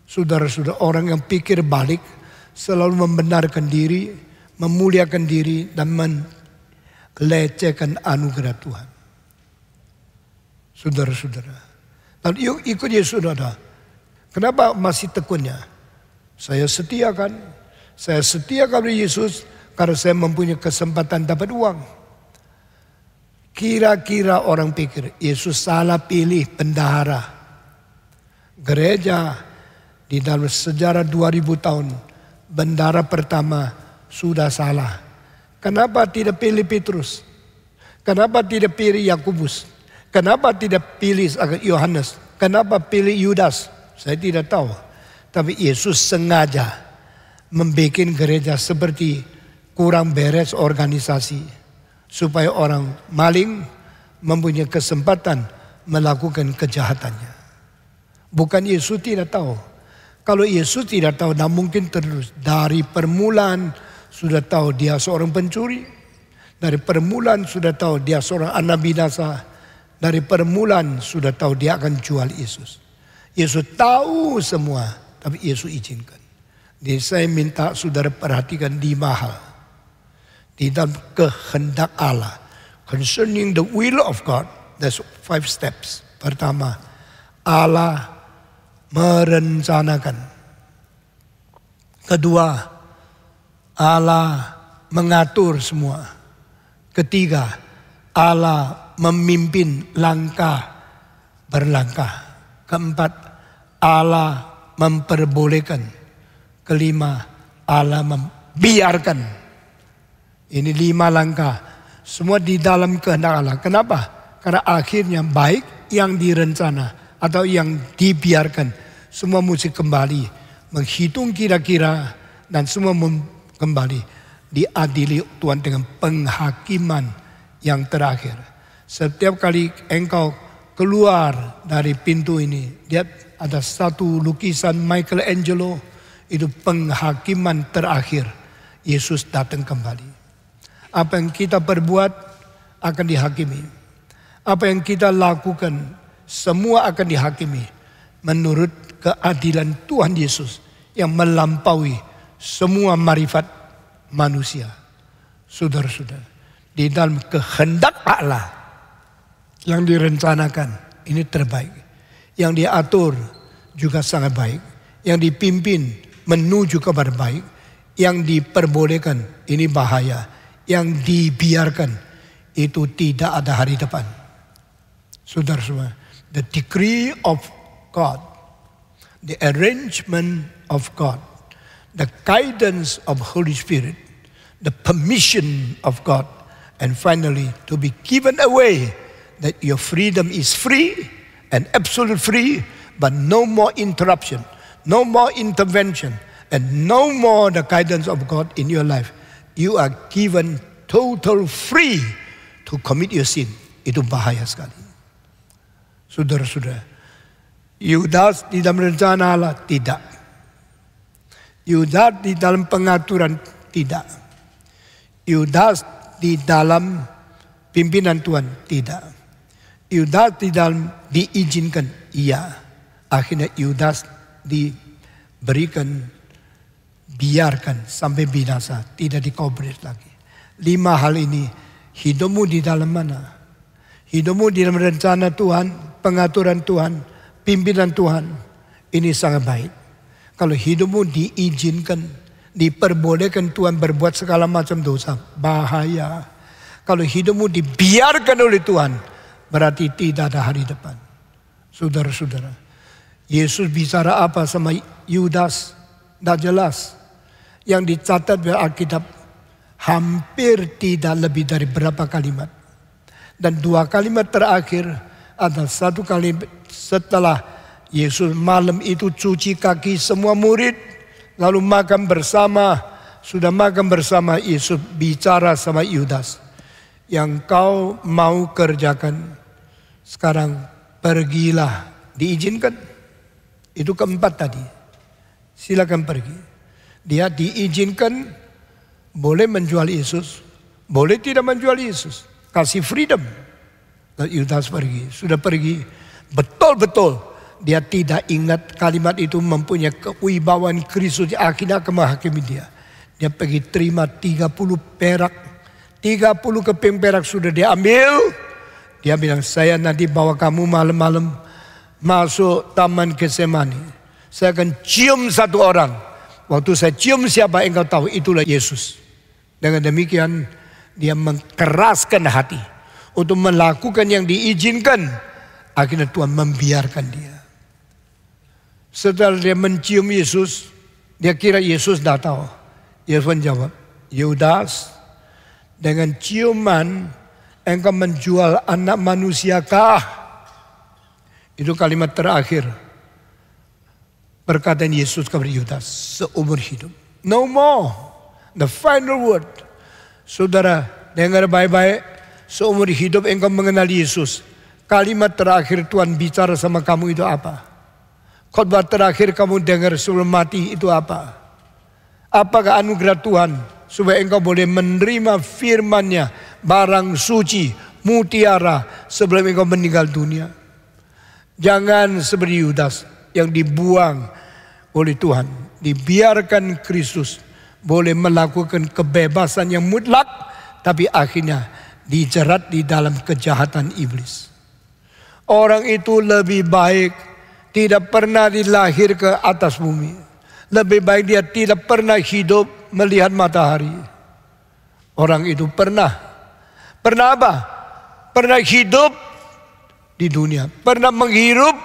Saudara-saudara, orang yang pikir balik selalu membenarkan diri, memuliakan diri, dan melecehkan anugerah Tuhan. Saudara-saudara, lalu yuk ikut Yesus, saudara. Kenapa masih tekunnya? Saya setia kan? Saya setia kepada Yesus. Karena saya mempunyai kesempatan dapat uang. Kira-kira orang pikir Yesus salah pilih bendahara. Gereja di dalam sejarah 2000 tahun. Bendahara pertama sudah salah. Kenapa tidak pilih Petrus? Kenapa tidak pilih Yakobus? Kenapa tidak pilih Yohanes? Kenapa pilih Yudas? Saya tidak tahu. Tapi Yesus sengaja membuat gereja seperti kurang beres organisasi. Supaya orang maling mempunyai kesempatan melakukan kejahatannya. Bukan Yesus tidak tahu. Kalau Yesus tidak tahu, tidak mungkin terus. Dari permulaan sudah tahu dia seorang pencuri. Dari permulaan sudah tahu dia seorang anak binasa. Dari permulaan sudah tahu dia akan jual Yesus. Yesus tahu semua, tapi Yesus izinkan. Jadi saya minta saudara perhatikan di mahal. Di dalam kehendak Allah. Concerning the will of God, there's 5 steps. Pertama, Allah merencanakan. Kedua, Allah mengatur semua. Ketiga, Allah memimpin langkah berlangkah. Keempat, Allah memperbolehkan. Kelima, Allah membiarkan. Ini 5 langkah. Semua di dalam kehendak Allah. Kenapa? Karena akhirnya baik yang direncana atau yang dibiarkan, semua mesti kembali menghitung kira-kira, dan semua kembali diadili Tuhan dengan penghakiman yang terakhir. Setiap kali engkau keluar dari pintu ini, lihat ada satu lukisan Michelangelo, itu penghakiman terakhir. Yesus datang kembali. Apa yang kita perbuat akan dihakimi. Apa yang kita lakukan semua akan dihakimi menurut keadilan Tuhan Yesus yang melampaui semua marifat manusia. Saudara-saudara, di dalam kehendak Allah yang direncanakan ini terbaik. Yang diatur juga sangat baik. Yang dipimpin menuju kepada baik. Yang diperbolehkan ini bahaya. Yang dibiarkan itu tidak ada hari depan. Saudara-saudara, the decree of God, the arrangement of God, the guidance of Holy Spirit, the permission of God, and finally to be given away that your freedom is free and absolute free, but no more interruption, no more intervention, and no more the guidance of God in your life. You are given total free to commit your sin. Itu bahaya sekali. Saudara-saudara, Yudas di dalam rencana Allah tidak. Yudas di dalam pengaturan tidak. Yudas di dalam pimpinan Tuhan tidak. Yudas di dalam diizinkan iya. Akhirnya Yudas diberikan, biarkan sampai binasa, tidak dikooperasi lagi. 5 hal ini, hidupmu di dalam mana? Hidupmu di dalam rencana Tuhan, pengaturan Tuhan, pimpinan Tuhan, ini sangat baik. Kalau hidupmu diizinkan, diperbolehkan Tuhan berbuat segala macam dosa, bahaya. Kalau hidupmu dibiarkan oleh Tuhan, berarti tidak ada hari depan. Saudara-saudara, Yesus bicara apa sama Yudas? Tidak jelas. Yang dicatat di Alkitab hampir tidak lebih dari berapa kalimat. Dan 2 kalimat terakhir ada 1 kali setelah Yesus malam itu cuci kaki semua murid, lalu makan bersama. Sudah makan bersama, Yesus bicara sama Yudas, yang kau mau kerjakan sekarang pergilah, diizinkan. Itu keempat tadi. Silakan pergi. Dia diizinkan, boleh menjual Yesus, boleh tidak menjual Yesus. Kasih freedom. Dan Yudas pergi. Sudah pergi. Betul-betul dia tidak ingat kalimat itu mempunyai kewibawaan Kristus. Akhirnya akan menghakimi dia. Dia pergi terima 30 perak. 30 keping perak sudah dia ambil. Dia bilang, saya nanti bawa kamu malam-malam masuk taman Getsemani. Saya akan cium 1 orang. Waktu saya cium siapa engkau tahu, itulah Yesus. Dengan demikian dia mengkeraskan hati untuk melakukan yang diizinkan. Akhirnya Tuhan membiarkan dia. Setelah dia mencium Yesus, dia kira Yesus dah tahu. Yesus menjawab, Yudas, dengan ciuman engkau menjual anak manusiakah? Itu kalimat terakhir perkataan Yesus kepada Yudas seumur hidup. No more. The final word. Saudara, dengar baik-baik. Seumur hidup engkau mengenal Yesus. Kalimat terakhir Tuhan bicara sama kamu itu apa? Khotbah terakhir kamu dengar sebelum mati itu apa? Apakah anugerah Tuhan supaya engkau boleh menerima firman-Nya, barang suci, mutiara sebelum engkau meninggal dunia? Jangan seperti Yudas yang dibuang oleh Tuhan, dibiarkan Kristus boleh melakukan kebebasan yang mutlak, tapi akhirnya dijerat di dalam kejahatan iblis. Orang itu lebih baik tidak pernah dilahir ke atas bumi. Lebih baik dia tidak pernah hidup melihat matahari. Orang itu pernah apa? Pernah hidup di dunia, pernah menghirup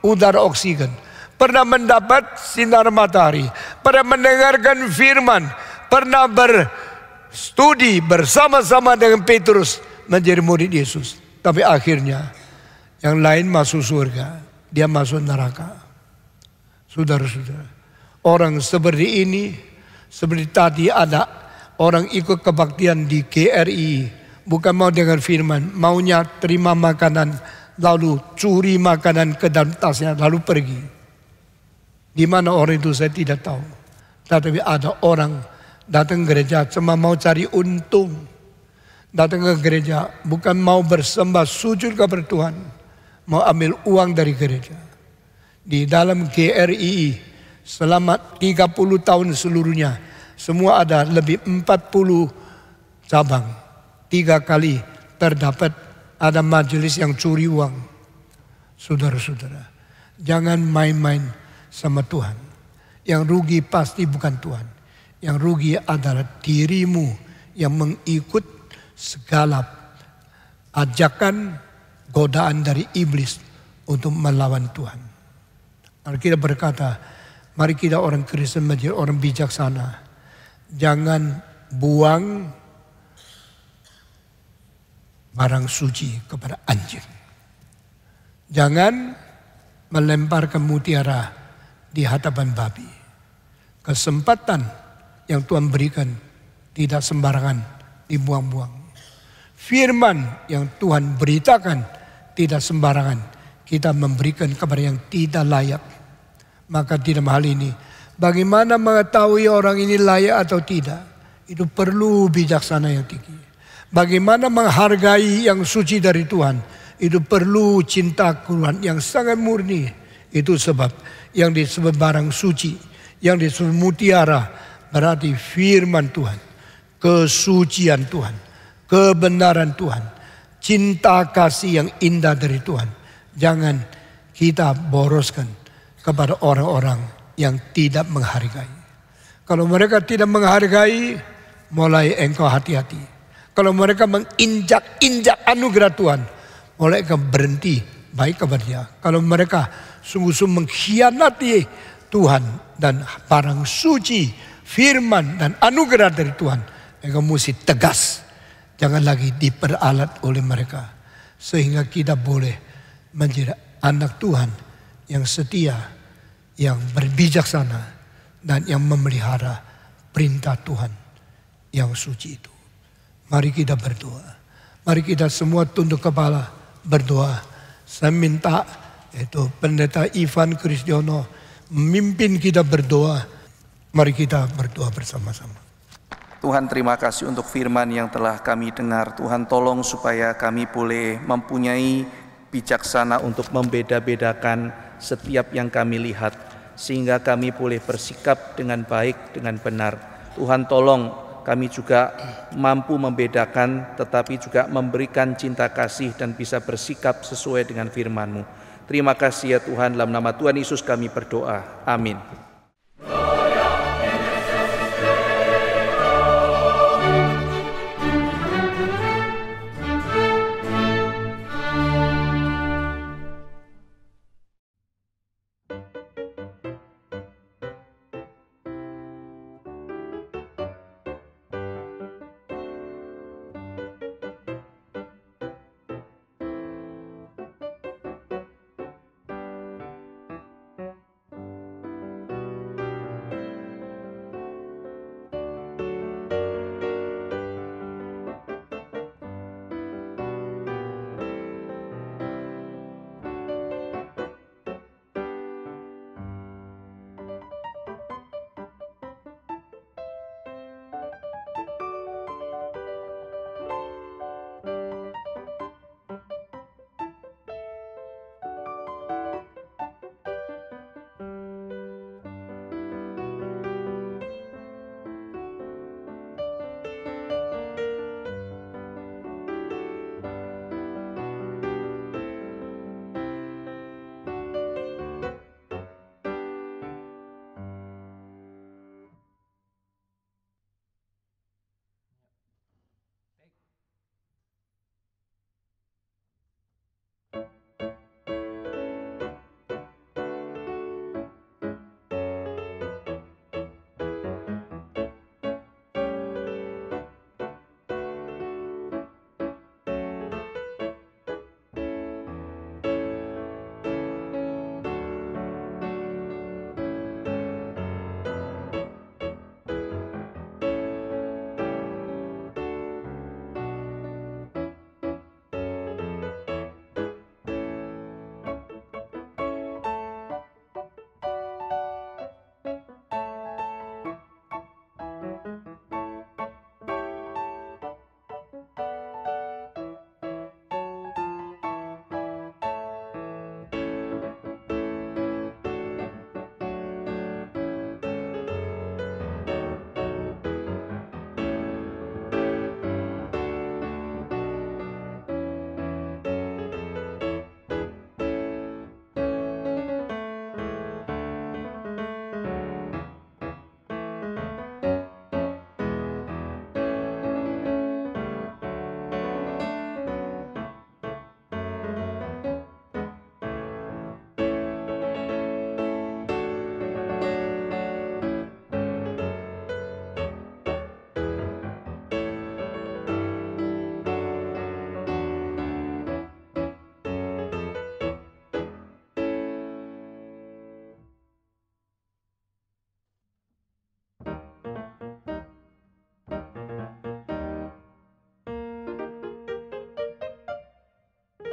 udara oksigen, pernah mendapat sinar matahari, pernah mendengarkan firman, pernah berstudi bersama-sama dengan Petrus menjadi murid Yesus. Tapi akhirnya yang lain masuk surga, dia masuk neraka. Saudara-saudara, orang seperti ini, seperti tadi ada orang ikut kebaktian di GRI, bukan mau dengar firman, maunya terima makanan, lalu curi makanan ke dalam tasnya, lalu pergi. Di mana orang itu saya tidak tahu. Tetapi ada orang datang ke gereja cuma mau cari untung. Datang ke gereja bukan mau bersembah sujud kepada Tuhan, mau ambil uang dari gereja. Di dalam GRI selama 30 tahun seluruhnya, semua ada lebih 40 cabang. 3 kali terdapat ada majelis yang curi uang. Saudara-saudara, jangan main-main sama Tuhan. Yang rugi pasti bukan Tuhan. Yang rugi adalah dirimu yang mengikut segala ajakan godaan dari iblis untuk melawan Tuhan. Alkitab berkata, mari kita orang Kristen menjadi orang bijaksana. Jangan buang barang suci kepada anjing. Jangan melemparkan mutiara di hadapan babi. Kesempatan yang Tuhan berikan tidak sembarangan dibuang-buang. Firman yang Tuhan beritakan tidak sembarangan kita memberikan kepada yang tidak layak. Maka di dalam hal ini, bagaimana mengetahui orang ini layak atau tidak? Itu perlu bijaksana yang tinggi. Bagaimana menghargai yang suci dari Tuhan? Itu perlu cinta Tuhan yang sangat murni. Itu sebab yang disebut barang suci, yang disebut mutiara, berarti firman Tuhan, kesucian Tuhan, kebenaran Tuhan, cinta kasih yang indah dari Tuhan. Jangan kita boroskan kepada orang-orang yang tidak menghargai. Kalau mereka tidak menghargai, mulai engkau hati-hati. Kalau mereka menginjak-injak anugerah Tuhan, mulai engkau berhenti baik kepada dia. Kalau mereka sungguh-sungguh mengkhianati Tuhan dan barang suci, firman dan anugerah dari Tuhan, engkau mesti tegas. Jangan lagi diperalat oleh mereka. Sehingga kita boleh menjadi anak Tuhan yang setia, yang berbijaksana, dan yang memelihara perintah Tuhan yang suci itu. Mari kita berdoa. Mari kita semua tunduk kepala berdoa. Saya minta itu Pendeta Ivan Kristiono memimpin kita berdoa. Mari kita berdoa bersama-sama. Tuhan, terima kasih untuk firman yang telah kami dengar. Tuhan, tolong supaya kami boleh mempunyai bijaksana untuk membeda-bedakan setiap yang kami lihat, sehingga kami boleh bersikap dengan baik, dengan benar. Tuhan, tolong kami juga mampu membedakan, tetapi juga memberikan cinta kasih dan bisa bersikap sesuai dengan firman-Mu. Terima kasih ya Tuhan, dalam nama Tuhan Yesus kami berdoa. Amin.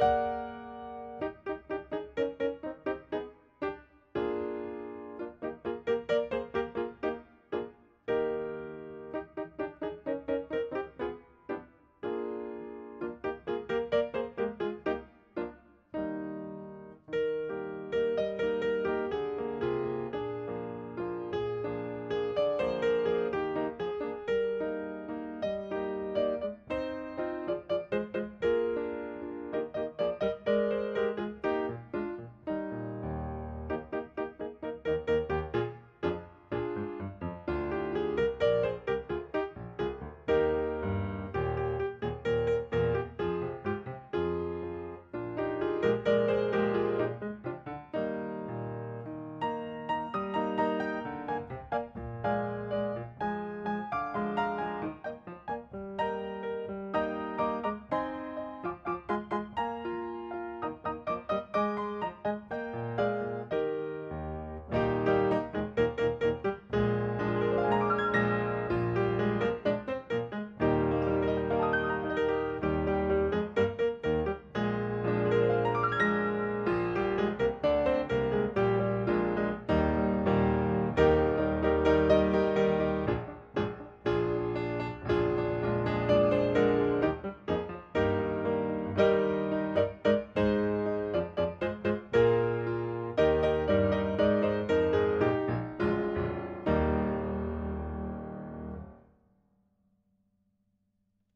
Tuhan.